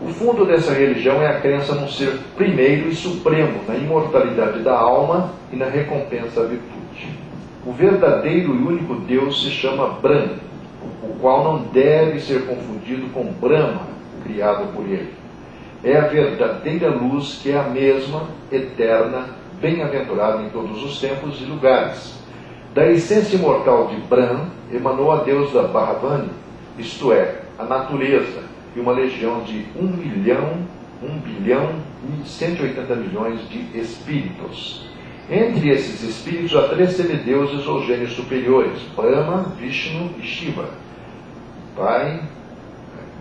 O fundo dessa religião é a crença num ser primeiro e supremo, na imortalidade da alma e na recompensa à virtude. O verdadeiro e único Deus se chama Brahma, o qual não deve ser confundido com Brahma, criado por ele. É a verdadeira luz que é a mesma, eterna, bem-aventurada em todos os tempos e lugares. Da essência imortal de Brahma emanou a deusa Bhavani, isto é, a natureza, e uma legião de 1 bilhão e 180 milhões de espíritos. Entre esses espíritos há 3 semideuses ou gênios superiores: Brahma, Vishnu e Shiva. Pai,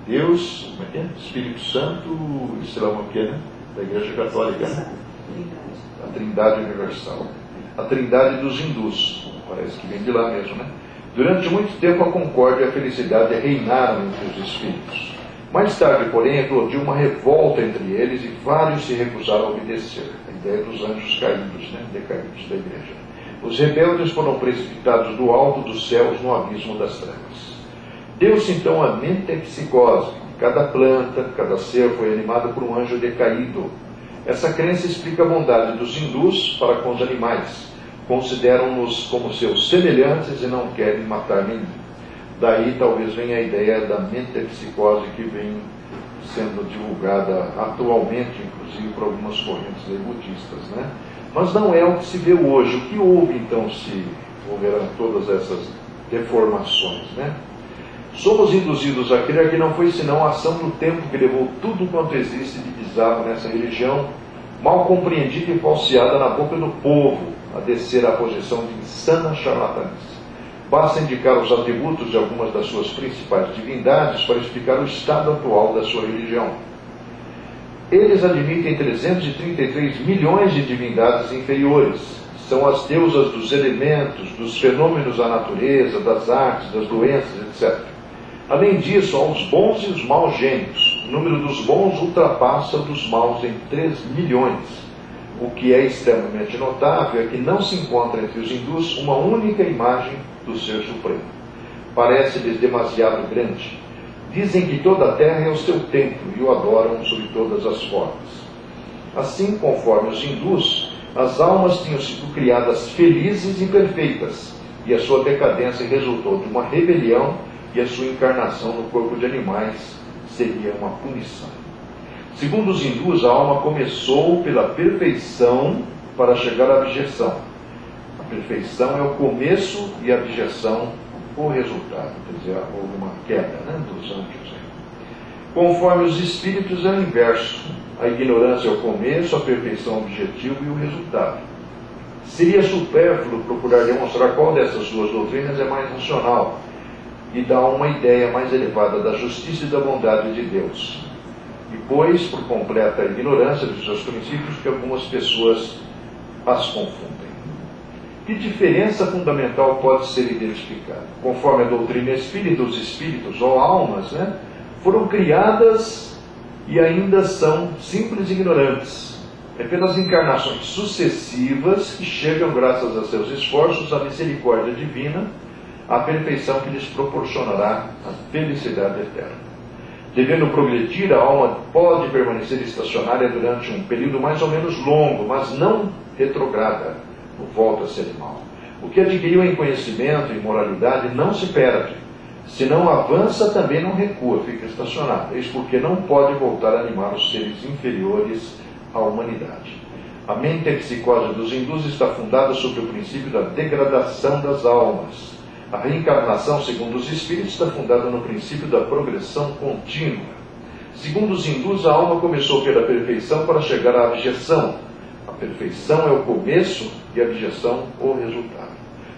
Deus, como é que é? Espírito Santo, sei lá o que é, né? Da Igreja Católica. A Trindade Universal. A Trindade dos hindus. Parece que vem de lá mesmo, né? Durante muito tempo a concórdia e a felicidade reinaram entre os espíritos. Mais tarde, porém, eclodiu uma revolta entre eles e vários se recusaram a obedecer. A ideia dos anjos caídos, decaídos da igreja. Os rebeldes foram precipitados do alto dos céus no abismo das trevas. Deu-se então a metempsicose. Cada planta, cada ser foi animado por um anjo decaído. Essa crença explica a bondade dos hindus para com os animais. Consideram-nos como seus semelhantes e não querem matar nenhum. Daí talvez venha a ideia da metempsicose que vem sendo divulgada atualmente, inclusive por algumas correntes budistas, Mas não é o que se vê hoje. O que houve então se houveram todas essas deformações, Somos induzidos a crer que não foi senão a ação do tempo que levou tudo quanto existe de bizarro nessa religião, mal compreendida e falseada na boca do povo, a descer à posição de insana charlatanice. Basta indicar os atributos de algumas das suas principais divindades para explicar o estado atual da sua religião. Eles admitem 333 milhões de divindades inferiores. São as deusas dos elementos, dos fenômenos da natureza, das artes, das doenças, etc. Além disso, há os bons e os maus gênios. O número dos bons ultrapassa o dos maus em 3 milhões. O que é extremamente notável é que não se encontra entre os hindus uma única imagem do Ser Supremo. Parece-lhes demasiado grande. Dizem que toda a terra é o seu templo e o adoram sob todas as formas. Assim, conforme os hindus, as almas tinham sido criadas felizes e perfeitas, e a sua decadência resultou de uma rebelião, e a sua encarnação no corpo de animais seria uma punição. Segundo os hindus, a alma começou pela perfeição para chegar à abjeção. A perfeição é o começo e a abjeção o resultado. Quer dizer, houve uma queda dos anjos. Conforme os espíritos é o inverso. A ignorância é o começo, a perfeição é o objetivo e o resultado. Seria supérfluo procurar demonstrar qual dessas duas doutrinas é mais racional e dá uma ideia mais elevada da justiça e da bondade de Deus. E pois, por completa ignorância dos seus princípios, que algumas pessoas as confundem. Que diferença fundamental pode ser identificada? Conforme a doutrina espírita, os espíritos ou almas, foram criadas e ainda são simples ignorantes. É pelas encarnações sucessivas que chegam, graças a seus esforços, à misericórdia divina, a perfeição que lhes proporcionará a felicidade eterna. Devendo progredir, a alma pode permanecer estacionária durante um período mais ou menos longo, mas não retrograda, ou volta a ser animal. O que adquiriu em conhecimento e moralidade não se perde. Se não avança, também não recua, fica estacionado. Eis porque não pode voltar a animar os seres inferiores à humanidade. A metempsicose dos hindus está fundada sobre o princípio da degradação das almas. A reencarnação, segundo os espíritos, está fundada no princípio da progressão contínua. Segundo os hindus, a alma começou pela perfeição para chegar à abjeção. A perfeição é o começo e a abjeção o resultado.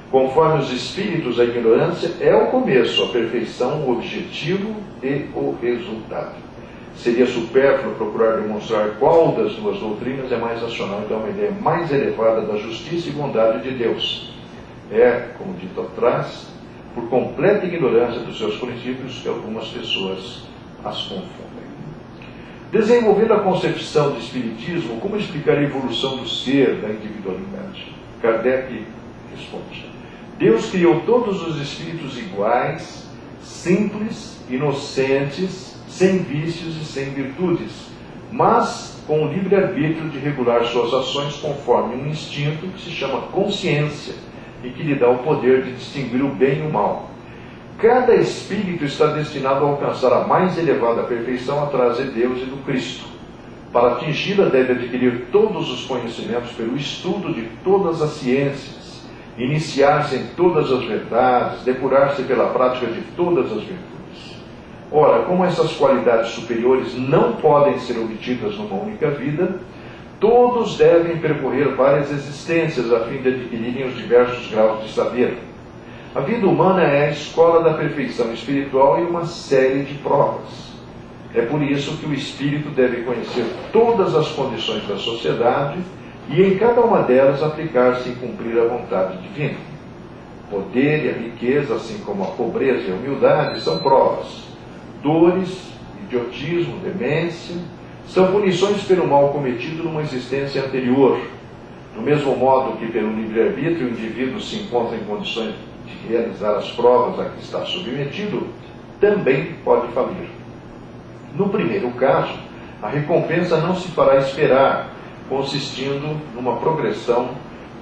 Conforme os espíritos, a ignorância é o começo, a perfeição o objetivo e o resultado. Seria supérfluo procurar demonstrar qual das duas doutrinas é mais racional e dar uma ideia mais elevada da justiça e bondade de Deus. É, como dito atrás, por completa ignorância dos seus princípios que algumas pessoas as confundem. Desenvolvendo a concepção do Espiritismo, como explicar a evolução do ser, da individualidade? Kardec responde: Deus criou todos os espíritos iguais, simples, inocentes, sem vícios e sem virtudes, mas com o livre-arbítrio de regular suas ações conforme um instinto que se chama consciência, e que lhe dá o poder de distinguir o bem e o mal. Cada espírito está destinado a alcançar a mais elevada perfeição atrás de Deus e do Cristo. Para atingi-la, deve adquirir todos os conhecimentos pelo estudo de todas as ciências, iniciar-se em todas as verdades, depurar-se pela prática de todas as virtudes. Ora, como essas qualidades superiores não podem ser obtidas numa única vida, todos devem percorrer várias existências a fim de adquirirem os diversos graus de saber. A vida humana é a escola da perfeição espiritual e uma série de provas. É por isso que o espírito deve conhecer todas as condições da sociedade e em cada uma delas aplicar-se e cumprir a vontade divina. O poder e a riqueza, assim como a pobreza e a humildade, são provas. Dores e idiotismo, demência, são punições pelo mal cometido numa existência anterior. Do mesmo modo que pelo livre-arbítrio o indivíduo se encontra em condições de realizar as provas a que está submetido, também pode falir. No primeiro caso, a recompensa não se fará esperar, consistindo numa progressão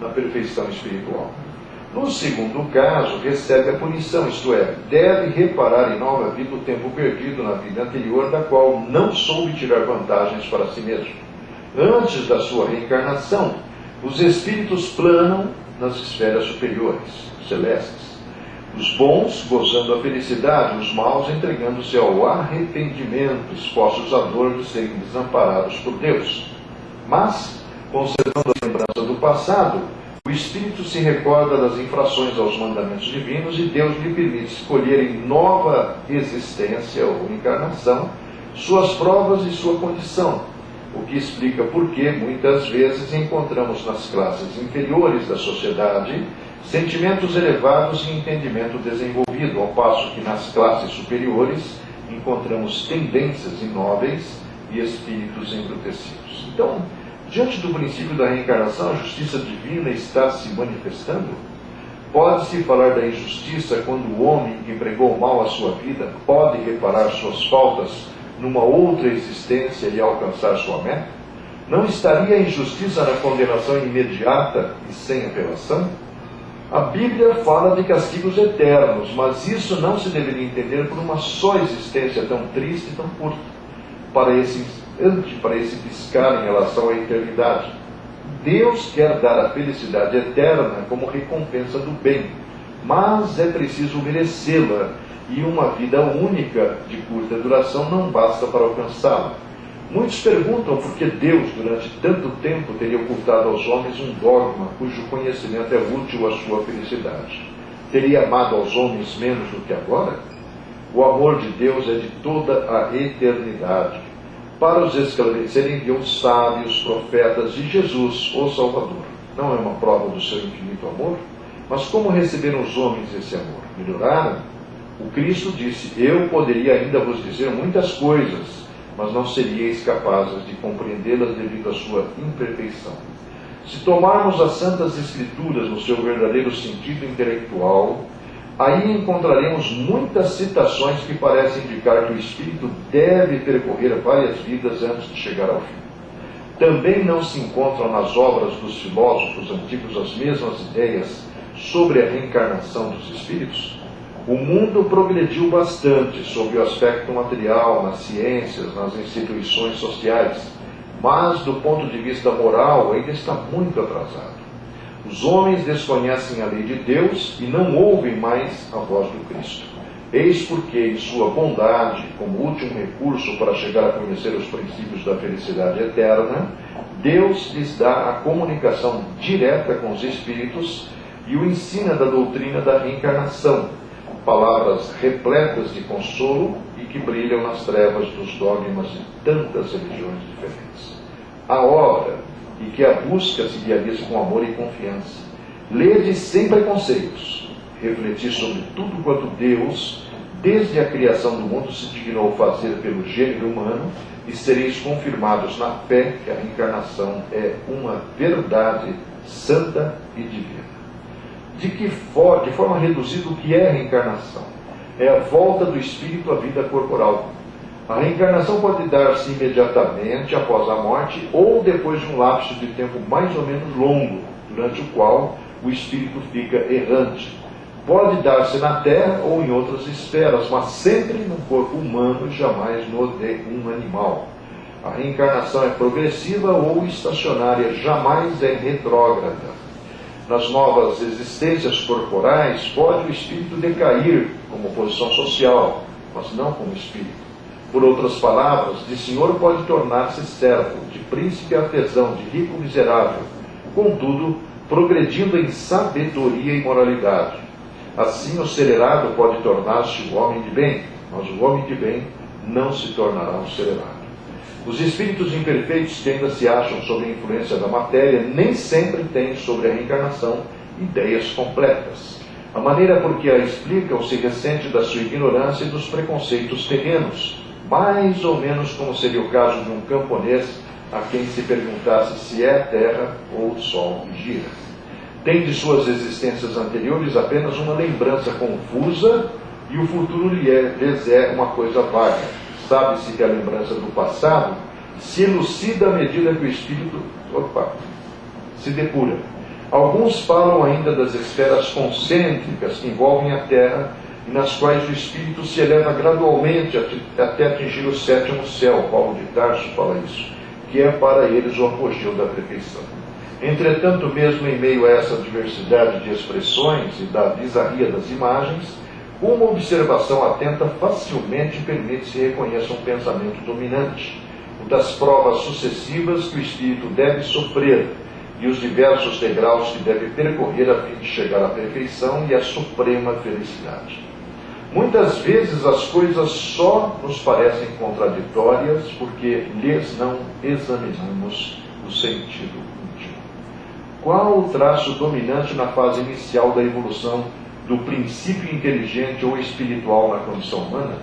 na perfeição espiritual. No segundo caso, recebe a punição, isto é, deve reparar em nova vida o tempo perdido na vida anterior, da qual não soube tirar vantagens para si mesmo. Antes da sua reencarnação, os espíritos planam nas esferas superiores, celestes. Os bons gozando a felicidade, os maus entregando-se ao arrependimento, expostos à dor de serem desamparados por Deus. Mas, conservando a lembrança do passado, o espírito se recorda das infrações aos mandamentos divinos e Deus lhe permite escolher em nova existência ou encarnação suas provas e sua condição, o que explica por que muitas vezes encontramos nas classes inferiores da sociedade sentimentos elevados e entendimento desenvolvido, ao passo que nas classes superiores encontramos tendências inóveis e espíritos embrutecidos. Então, diante do princípio da reencarnação, a justiça divina está se manifestando? Pode-se falar da injustiça quando o homem que empregou mal a sua vida pode reparar suas faltas numa outra existência e alcançar sua meta? Não estaria a injustiça na condenação imediata e sem apelação? A Bíblia fala de castigos eternos, mas isso não se deveria entender por uma só existência tão triste e tão curta, para esse piscar em relação à eternidade. Deus quer dar a felicidade eterna como recompensa do bem, mas é preciso merecê-la, e uma vida única de curta duração não basta para alcançá-la. Muitos perguntam por que Deus, durante tanto tempo, teria ocultado aos homens um dogma cujo conhecimento é útil à sua felicidade. Teria amado aos homens menos do que agora? O amor de Deus é de toda a eternidade. Para os esclarecer, enviou sábios, profetas e Jesus, o Salvador. Não é uma prova do seu infinito amor? Mas como receberam os homens esse amor? Melhoraram? O Cristo disse: eu poderia ainda vos dizer muitas coisas, mas não seríeis capazes de compreendê-las devido à sua imperfeição. Se tomarmos as Santas Escrituras no seu verdadeiro sentido intelectual, aí encontraremos muitas citações que parecem indicar que o espírito deve percorrer várias vidas antes de chegar ao fim. Também não se encontram nas obras dos filósofos antigos as mesmas ideias sobre a reencarnação dos espíritos? O mundo progrediu bastante sob o aspecto material, nas ciências, nas instituições sociais, mas do ponto de vista moral ainda está muito atrasado. Os homens desconhecem a lei de Deus e não ouvem mais a voz do Cristo. Eis porque, em sua bondade, como último recurso para chegar a conhecer os princípios da felicidade eterna, Deus lhes dá a comunicação direta com os espíritos e o ensina da doutrina da reencarnação, palavras repletas de consolo e que brilham nas trevas dos dogmas de tantas religiões diferentes. A obra, e que a busca se realiza com amor e confiança. Lede sem preconceitos, refletir sobre tudo quanto Deus, desde a criação do mundo, se dignou fazer pelo gênero humano, e sereis confirmados na fé que a reencarnação é uma verdade santa e divina. De forma reduzida, o que é a reencarnação? É a volta do espírito à vida corporal. A reencarnação pode dar-se imediatamente após a morte ou depois de um lapso de tempo mais ou menos longo, durante o qual o espírito fica errante. Pode dar-se na Terra ou em outras esferas, mas sempre no corpo humano e jamais no de um animal. A reencarnação é progressiva ou estacionária, jamais é retrógrada. Nas novas existências corporais, pode o espírito decair como posição social, mas não como espírito. Por outras palavras, de senhor pode tornar-se servo, de príncipe artesão, de rico miserável, contudo, progredindo em sabedoria e moralidade. Assim, o celerado pode tornar-se o homem de bem, mas o homem de bem não se tornará um celerado. Os espíritos imperfeitos que ainda se acham sob a influência da matéria nem sempre têm sobre a reencarnação ideias completas. A maneira por que a explicam se ressente da sua ignorância e dos preconceitos terrenos, mais ou menos como seria o caso de um camponês a quem se perguntasse se é a terra ou o sol que gira. Tem de suas existências anteriores apenas uma lembrança confusa e o futuro lhes é uma coisa vaga. Sabe-se que a lembrança do passado se elucida à medida que o espírito se depura. Alguns falam ainda das esferas concêntricas que envolvem a Terra e nas quais o espírito se eleva gradualmente até atingir o sétimo céu. Paulo de Tarso fala isso, que é para eles o apogeu da perfeição. Entretanto, mesmo em meio a essa diversidade de expressões e da bizarria das imagens, uma observação atenta facilmente permite que se reconheça um pensamento dominante, o das provas sucessivas que o espírito deve sofrer e os diversos degraus que deve percorrer a fim de chegar à perfeição e à suprema felicidade. Muitas vezes as coisas só nos parecem contraditórias porque lhes não examinamos o sentido último. Qual o traço dominante na fase inicial da evolução do princípio inteligente ou espiritual na condição humana?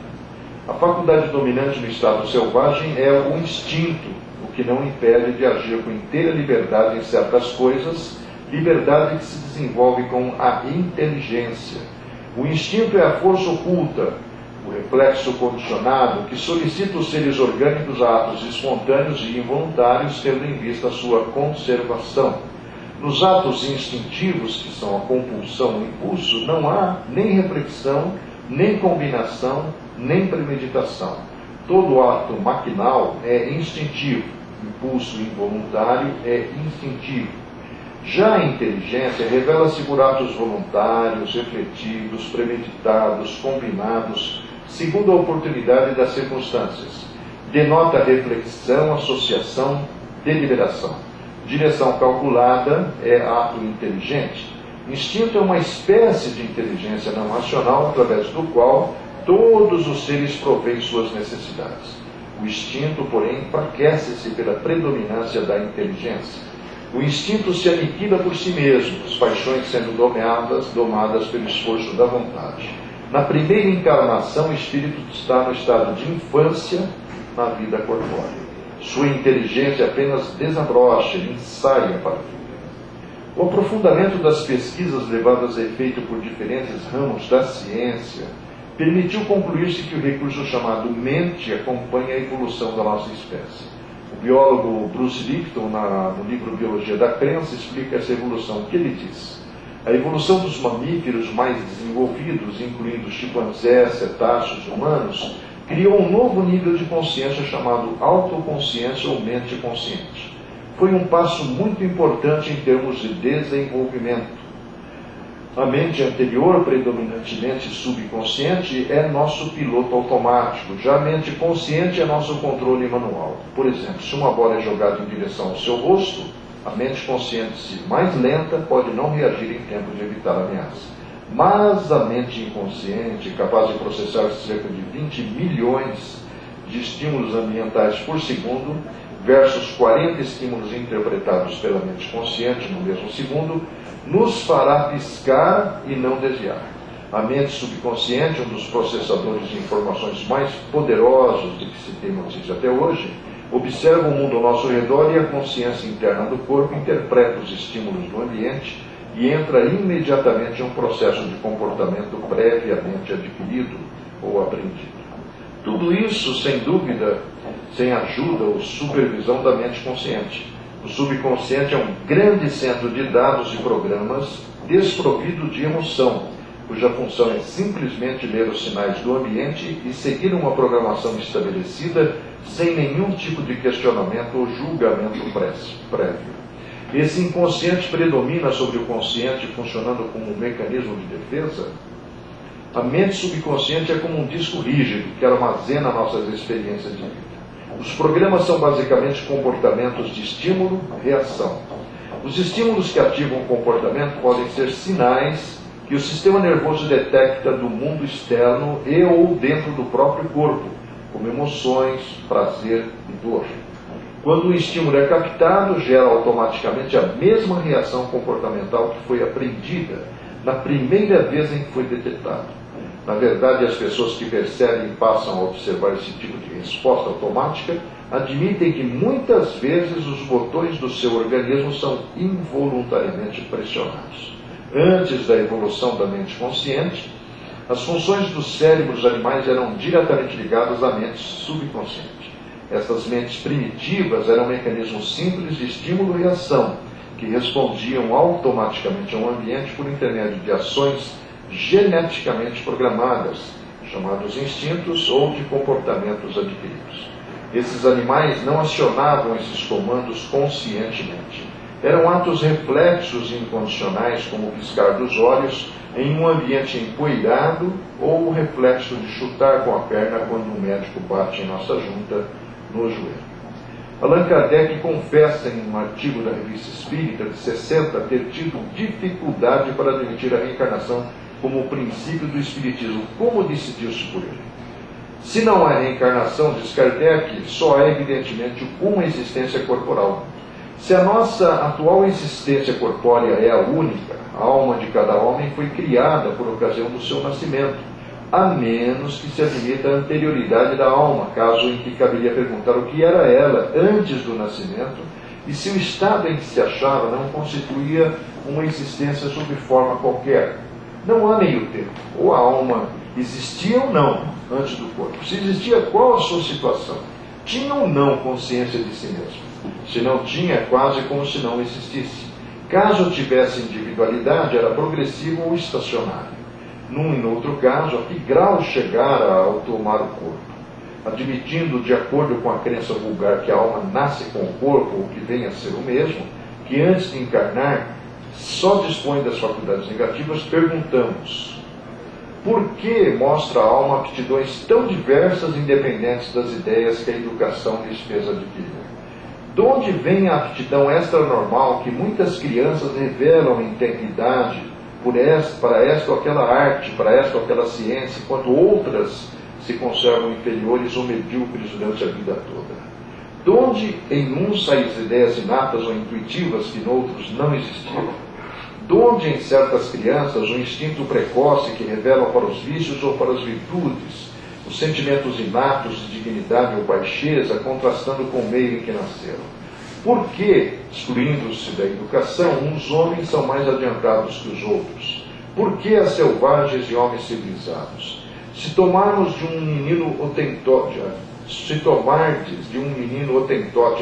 A faculdade dominante no estado selvagem é o instinto, o que não impede de agir com inteira liberdade em certas coisas, liberdade que se desenvolve com a inteligência. O instinto é a força oculta, o reflexo condicionado, que solicita os seres orgânicos a atos espontâneos e involuntários, tendo em vista a sua conservação. Nos atos instintivos, que são a compulsão e o impulso, não há nem reflexão, nem combinação, nem premeditação. Todo ato maquinal é instintivo, impulso involuntário é instintivo. Já a inteligência revela-se por atos voluntários, refletidos, premeditados, combinados, segundo a oportunidade das circunstâncias. Denota reflexão, associação, deliberação. Direção calculada é ato inteligente. Instinto é uma espécie de inteligência não racional através do qual todos os seres provêm suas necessidades. O instinto, porém, enfraquece-se pela predominância da inteligência. O instinto se aniquila por si mesmo, as paixões sendo domadas pelo esforço da vontade. Na primeira encarnação, o espírito está no estado de infância na vida corpórea. Sua inteligência apenas desabrocha, ensaia para a vida. O aprofundamento das pesquisas levadas a efeito por diferentes ramos da ciência permitiu concluir-se que o recurso chamado mente acompanha a evolução da nossa espécie. O biólogo Bruce Lipton, no livro Biologia da Crença, explica essa evolução. O que ele diz? A evolução dos mamíferos mais desenvolvidos, incluindo chimpanzés, cetáceos, humanos, criou um novo nível de consciência chamado autoconsciência ou mente consciente. Foi um passo muito importante em termos de desenvolvimento. A mente anterior, predominantemente subconsciente, é nosso piloto automático. Já a mente consciente é nosso controle manual. Por exemplo, se uma bola é jogada em direção ao seu rosto, a mente consciente, se mais lenta, pode não reagir em tempo de evitar a ameaça. Mas a mente inconsciente, capaz de processar cerca de 20 milhões de estímulos ambientais por segundo, versus 40 estímulos interpretados pela mente consciente no mesmo segundo, nos fará piscar e não desviar. A mente subconsciente, um dos processadores de informações mais poderosos de que se tem notícia até hoje, observa o mundo ao nosso redor e a consciência interna do corpo interpreta os estímulos do ambiente e entra imediatamente em um processo de comportamento previamente adquirido ou aprendido. Tudo isso, sem dúvida, sem ajuda ou supervisão da mente consciente. O subconsciente é um grande centro de dados e programas desprovido de emoção, cuja função é simplesmente ler os sinais do ambiente e seguir uma programação estabelecida sem nenhum tipo de questionamento ou julgamento prévio. Esse inconsciente predomina sobre o consciente, funcionando como um mecanismo de defesa. A mente subconsciente é como um disco rígido que armazena nossas experiências de vida. Os programas são basicamente comportamentos de estímulo e reação. Os estímulos que ativam o comportamento podem ser sinais que o sistema nervoso detecta do mundo externo e ou dentro do próprio corpo, como emoções, prazer e dor. Quando o estímulo é captado, gera automaticamente a mesma reação comportamental que foi aprendida na primeira vez em que foi detectado. Na verdade, as pessoas que percebem e passam a observar esse tipo de resposta automática admitem que muitas vezes os botões do seu organismo são involuntariamente pressionados. Antes da evolução da mente consciente, as funções dos cérebros animais eram diretamente ligadas à mente subconsciente. Essas mentes primitivas eram mecanismos simples de estímulo e ação, que respondiam automaticamente a um ambiente por intermédio de ações geneticamente programadas, chamados instintos ou de comportamentos adquiridos. Esses animais não acionavam esses comandos conscientemente. Eram atos reflexos e incondicionais, como o piscar dos olhos em um ambiente empoeirado ou o reflexo de chutar com a perna quando um médico bate em nossa junta no joelho. Allan Kardec confessa em um artigo da Revista Espírita de 60 ter tido dificuldade para admitir a reencarnação como o princípio do Espiritismo. Como decidiu-se por ele? Se não há reencarnação, diz Kardec, só há evidentemente uma existência corporal. Se a nossa atual existência corpórea é a única, a alma de cada homem foi criada por ocasião do seu nascimento, a menos que se admita a anterioridade da alma, caso em que caberia perguntar o que era ela antes do nascimento e se o estado em que se achava não constituía uma existência sob forma qualquer. Não há meio termo. Ou a alma existia ou não antes do corpo. Se existia, qual a sua situação? Tinha ou não consciência de si mesmo? Se não tinha, é quase como se não existisse. Caso tivesse individualidade, era progressivo ou estacionário. Num e no outro caso, a que grau chegara ao tomar o corpo? Admitindo, de acordo com a crença vulgar, que a alma nasce com o corpo, ou que venha a ser o mesmo, que antes de encarnar só dispõe das faculdades negativas, perguntamos: por que mostra a alma aptidões tão diversas, independentes das ideias que a educação lhes fez adquirir? De onde vem a aptidão extranormal que muitas crianças revelam em tenridade para esta ou aquela arte, para esta ou aquela ciência, enquanto outras se conservam inferiores ou medíocres durante a vida toda? De onde em uns saem as ideias inatas ou intuitivas que em outros não existiam? De onde em certas crianças o instinto precoce que revelam para os vícios ou para as virtudes, os sentimentos inatos de dignidade ou baixeza, contrastando com o meio em que nasceram? Por que, excluindo-se da educação, uns homens são mais adiantados que os outros? Por que há selvagens e homens civilizados? Se tomardes de um menino hotentote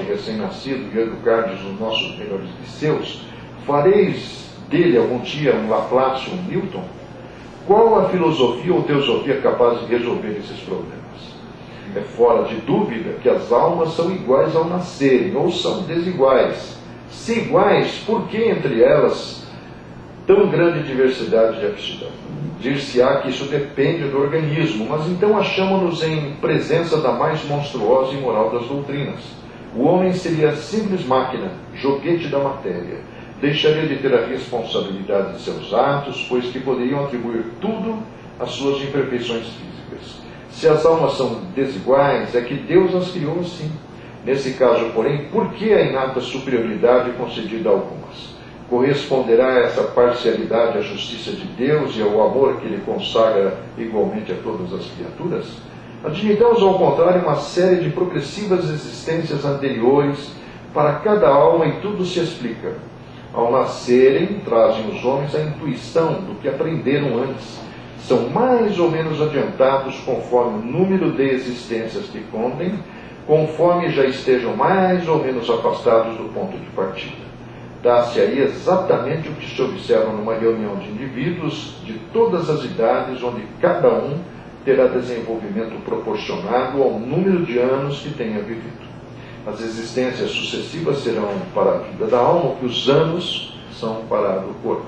recém-nascido e educardes os nossos melhores liceus, fareis dele algum dia um Laplace ou um Newton? Qual a filosofia ou teosofia capaz de resolver esses problemas? É fora de dúvida que as almas são iguais ao nascerem, ou são desiguais. Se iguais, por que entre elas tão grande diversidade de aptidão? Dir-se-á que isso depende do organismo, mas então achamos-nos em presença da mais monstruosa e imoral das doutrinas. O homem seria simples máquina, joguete da matéria. Deixaria de ter a responsabilidade de seus atos, pois que poderiam atribuir tudo às suas imperfeições físicas. Se as almas são desiguais, é que Deus as criou assim. Nesse caso, porém, por que a inata superioridade concedida a algumas? Corresponderá essa parcialidade à justiça de Deus e ao amor que Ele consagra igualmente a todas as criaturas? Admitamos, ao contrário, uma série de progressivas existências anteriores para cada alma e tudo se explica. Ao nascerem, trazem os homens a intuição do que aprenderam antes. São mais ou menos adiantados conforme o número de existências que contem, conforme já estejam mais ou menos afastados do ponto de partida. Dá-se aí exatamente o que se observa numa reunião de indivíduos de todas as idades, onde cada um terá desenvolvimento proporcionado ao número de anos que tenha vivido. As existências sucessivas serão para a vida da alma o que os anos são para a do corpo.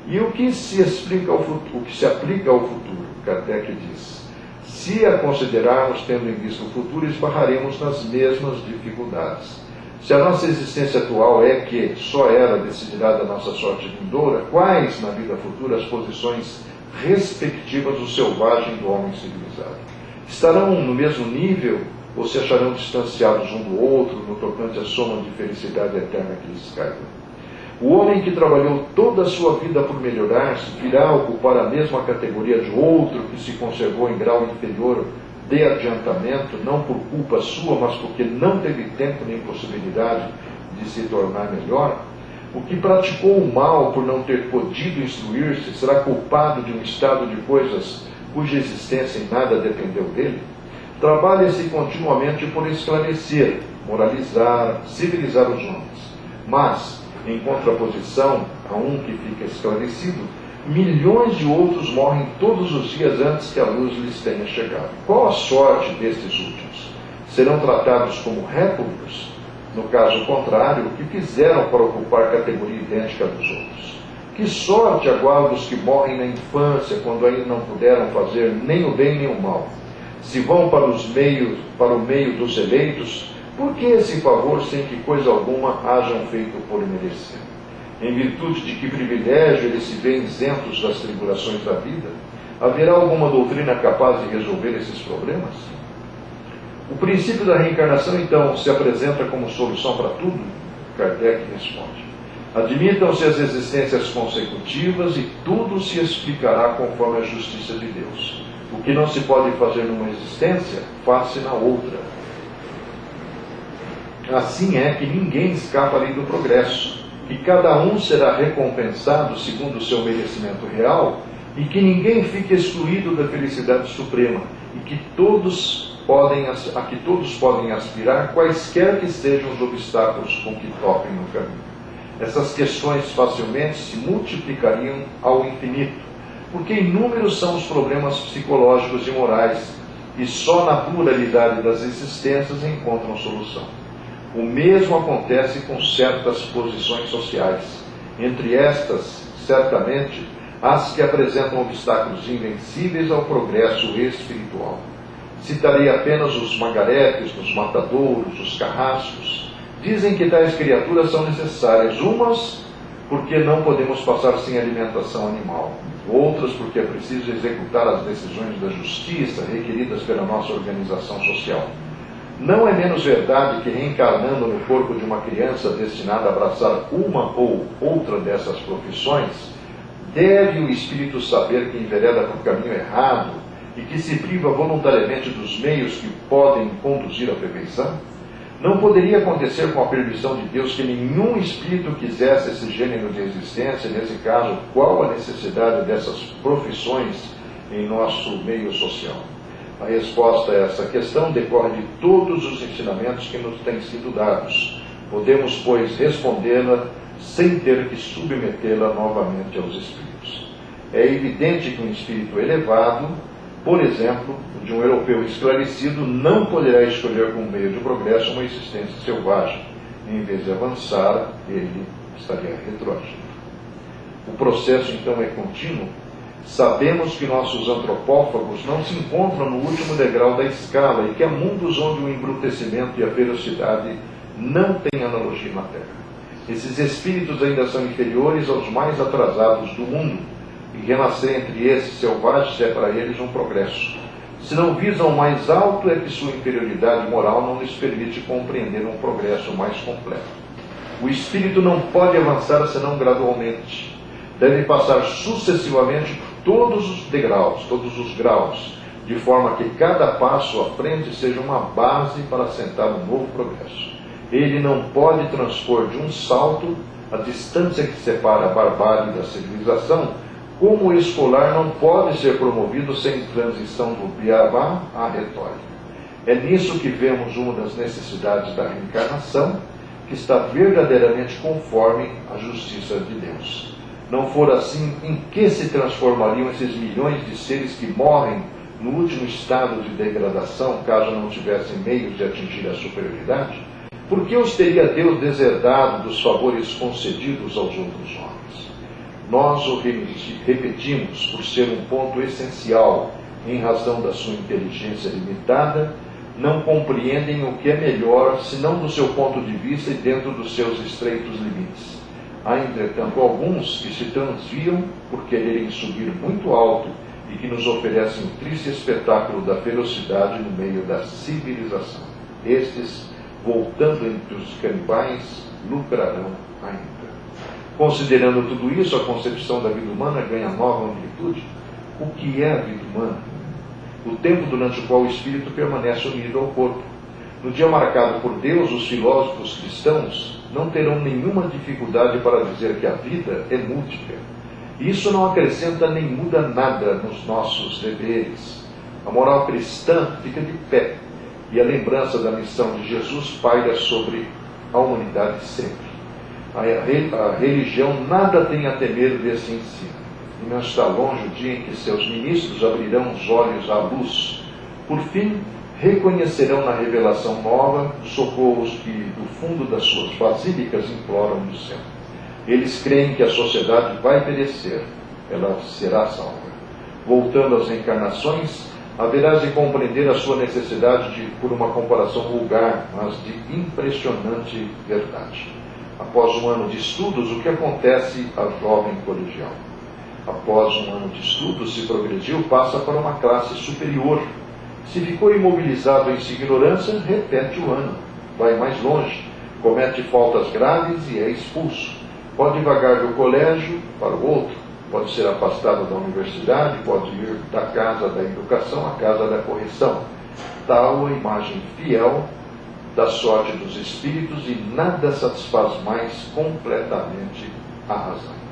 E o que se aplica ao futuro? Kardec diz: se a considerarmos tendo em vista o futuro, esbarraremos nas mesmas dificuldades. Se a nossa existência atual é que só ela decidirá da nossa sorte vindoura, quais na vida futura as posições respectivas do selvagem e do homem civilizado? Estarão no mesmo nível ou se acharão distanciados um do outro no tocante à soma de felicidade eterna que lhes caiba? O homem que trabalhou toda a sua vida por melhorar-se virá ocupar a mesma categoria de outro que se conservou em grau inferior de adiantamento, não por culpa sua, mas porque não teve tempo nem possibilidade de se tornar melhor? O que praticou o mal por não ter podido instruir-se será culpado de um estado de coisas cuja existência em nada dependeu dele? Trabalha-se continuamente por esclarecer, moralizar, civilizar os homens. Mas, em contraposição a um que fica esclarecido, milhões de outros morrem todos os dias antes que a luz lhes tenha chegado. Qual a sorte destes últimos? Serão tratados como réprobos? No caso contrário, o que fizeram para ocupar categoria idêntica dos outros? Que sorte aguarda os que morrem na infância, quando ainda não puderam fazer nem o bem nem o mal? Se vão para o meio dos eleitos, por que esse favor sem que coisa alguma hajam feito por merecer? Em virtude de que privilégio eles se veem isentos das tribulações da vida? Haverá alguma doutrina capaz de resolver esses problemas? O princípio da reencarnação, então, se apresenta como solução para tudo? Kardec responde: admitam-se as existências consecutivas e tudo se explicará conforme a justiça de Deus. O que não se pode fazer numa existência, faça na outra. Assim é que ninguém escapa à lei do progresso, que cada um será recompensado segundo o seu merecimento real e que ninguém fique excluído da felicidade suprema e que a que todos podem aspirar, quaisquer que sejam os obstáculos com que topem no caminho. Essas questões facilmente se multiplicariam ao infinito, porque inúmeros são os problemas psicológicos e morais, e só na pluralidade das existências encontram solução. O mesmo acontece com certas posições sociais. Entre estas, certamente, as que apresentam obstáculos invencíveis ao progresso espiritual. Citarei apenas os magaretes, os matadouros, os carrascos. Dizem que tais criaturas são necessárias, umas porque não podemos passar sem alimentação animal, outras porque é preciso executar as decisões da justiça requeridas pela nossa organização social. Não é menos verdade que, reencarnando no corpo de uma criança destinada a abraçar uma ou outra dessas profissões, deve o espírito saber que envereda por caminho errado e que se priva voluntariamente dos meios que podem conduzir à perfeição? Não poderia acontecer com a permissão de Deus que nenhum espírito quisesse esse gênero de existência? Nesse caso, qual a necessidade dessas profissões em nosso meio social? A resposta a essa questão decorre de todos os ensinamentos que nos têm sido dados. Podemos, pois, respondê-la sem ter que submetê-la novamente aos espíritos. É evidente que um espírito elevado, por exemplo, de um europeu esclarecido, não poderá escolher como meio de progresso uma existência selvagem. Em vez de avançar, ele estaria retroagindo. O processo, então, é contínuo. Sabemos que nossos antropófagos não se encontram no último degrau da escala e que há mundos onde o embrutecimento e a ferocidade não têm analogia na Terra. Esses espíritos ainda são inferiores aos mais atrasados do mundo, e renascer entre esses selvagens é para eles um progresso. Se não visam o mais alto, é que sua inferioridade moral não lhes permite compreender um progresso mais completo. O espírito não pode avançar senão gradualmente. Deve passar sucessivamente por todos os degraus, todos os graus, de forma que cada passo à frente seja uma base para assentar um novo progresso. Ele não pode transpor de um salto a distância que separa a barbárie da civilização, como o escolar não pode ser promovido sem transição do beabá à retórica. É nisso que vemos uma das necessidades da reencarnação, que está verdadeiramente conforme à justiça de Deus. Não for assim, em que se transformariam esses milhões de seres que morrem no último estado de degradação, caso não tivessem meios de atingir a superioridade? Por que os teria Deus deserdado dos favores concedidos aos outros homens? Nós o repetimos por ser um ponto essencial, em razão da sua inteligência limitada, não compreendem o que é melhor, senão do seu ponto de vista e dentro dos seus estreitos limites. Há, entretanto, alguns que se transviam por quererem subir muito alto e que nos oferecem o triste espetáculo da ferocidade no meio da civilização. Estes, voltando entre os canibais, lucrarão ainda. Considerando tudo isso, a concepção da vida humana ganha nova amplitude. O que é a vida humana? O tempo durante o qual o espírito permanece unido ao corpo. No dia marcado por Deus, os filósofos cristãos não terão nenhuma dificuldade para dizer que a vida é múltipla. Isso não acrescenta nem muda nada nos nossos deveres. A moral cristã fica de pé, e a lembrança da missão de Jesus paira sobre a humanidade sempre. A religião nada tem a temer desse ensino, e não está longe o dia em que seus ministros abrirão os olhos à luz. Por fim, reconhecerão na revelação nova os socorros que, do fundo das suas basílicas, imploram do céu. Eles creem que a sociedade vai perecer, ela será salva. Voltando às reencarnações, haverás de compreender a sua necessidade por uma comparação vulgar, mas de impressionante verdade. Após um ano de estudos, o que acontece à jovem colegial? Após um ano de estudos, se progrediu, passa para uma classe superior. Se ficou imobilizado em sua ignorância, repete o ano, vai mais longe, comete faltas graves e é expulso. Pode vagar do colégio para o outro, pode ser afastado da universidade, pode ir da casa da educação à casa da correção. Tal a imagem fiel da sorte dos espíritos, e nada satisfaz mais completamente a razão.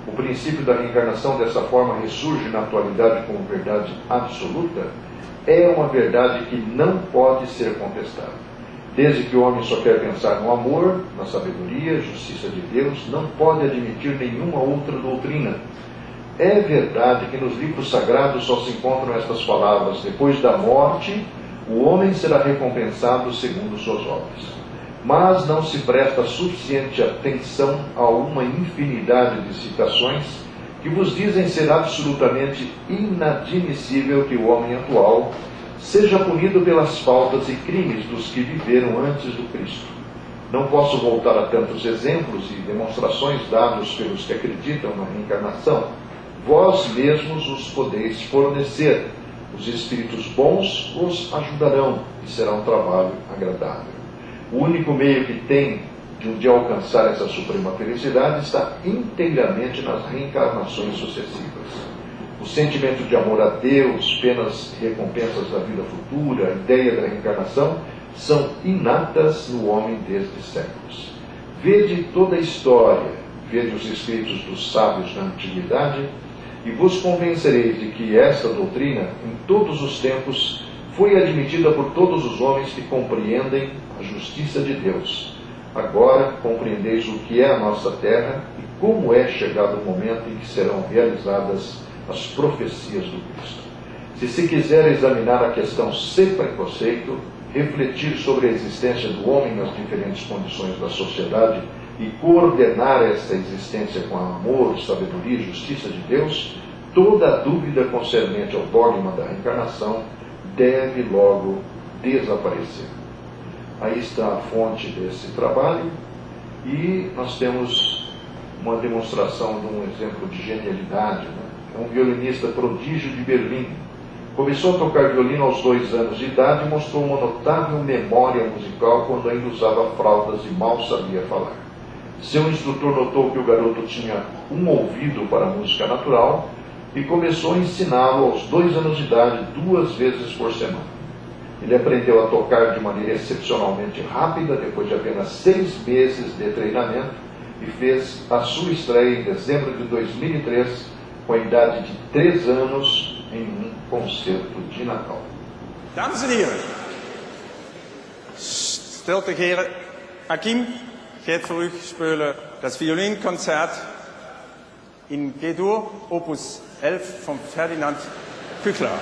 O princípio da reencarnação dessa forma ressurge na atualidade como verdade absoluta. É uma verdade que não pode ser contestada. Desde que o homem só quer pensar no amor, na sabedoria, justiça de Deus, não pode admitir nenhuma outra doutrina. É verdade que nos livros sagrados só se encontram estas palavras: depois da morte, o homem será recompensado segundo suas obras. Mas não se presta suficiente atenção a uma infinidade de citações que vos dizem ser absolutamente inadmissível que o homem atual seja punido pelas faltas e crimes dos que viveram antes do Cristo. Não posso voltar a tantos exemplos e demonstrações dados pelos que acreditam na reencarnação. Vós mesmos os podeis fornecer. Os espíritos bons os ajudarão e será um trabalho agradável. O único meio que tem de um dia alcançar essa suprema felicidade está inteiramente nas reencarnações sucessivas. O sentimento de amor a Deus, penas e recompensas da vida futura, a ideia da reencarnação, são inatas no homem desde séculos. Vede toda a história, vede os escritos dos sábios da antiguidade, e vos convencereis de que esta doutrina, em todos os tempos, foi admitida por todos os homens que compreendem a justiça de Deus. Agora compreendeis o que é a nossa terra e como é chegado o momento em que serão realizadas as profecias do Cristo. Se quiser examinar a questão sem preconceito, refletir sobre a existência do homem nas diferentes condições da sociedade e coordenar esta existência com amor, sabedoria e justiça de Deus, toda dúvida concernente ao dogma da reencarnação deve logo desaparecer. Aí está a fonte desse trabalho, e nós temos uma demonstração de um exemplo de genialidade. É um violinista prodígio de Berlim. Começou a tocar violino aos 2 anos de idade e mostrou uma notável memória musical quando ainda usava fraldas e mal sabia falar. Seu instrutor notou que o garoto tinha um ouvido para a música natural e começou a ensiná-lo aos 2 anos de idade, 2 vezes por semana. Ele aprendeu a tocar de maneira excepcionalmente rápida depois de apenas 6 meses de treinamento e fez a sua estreia em dezembro de 2003, com a idade de 3 anos, em um concerto de Natal. Dames en heren, stilte heren, Akim gaat voor u spelen das Violinkonzert in G-Dur, Opus 11 von Ferdinand Küchler.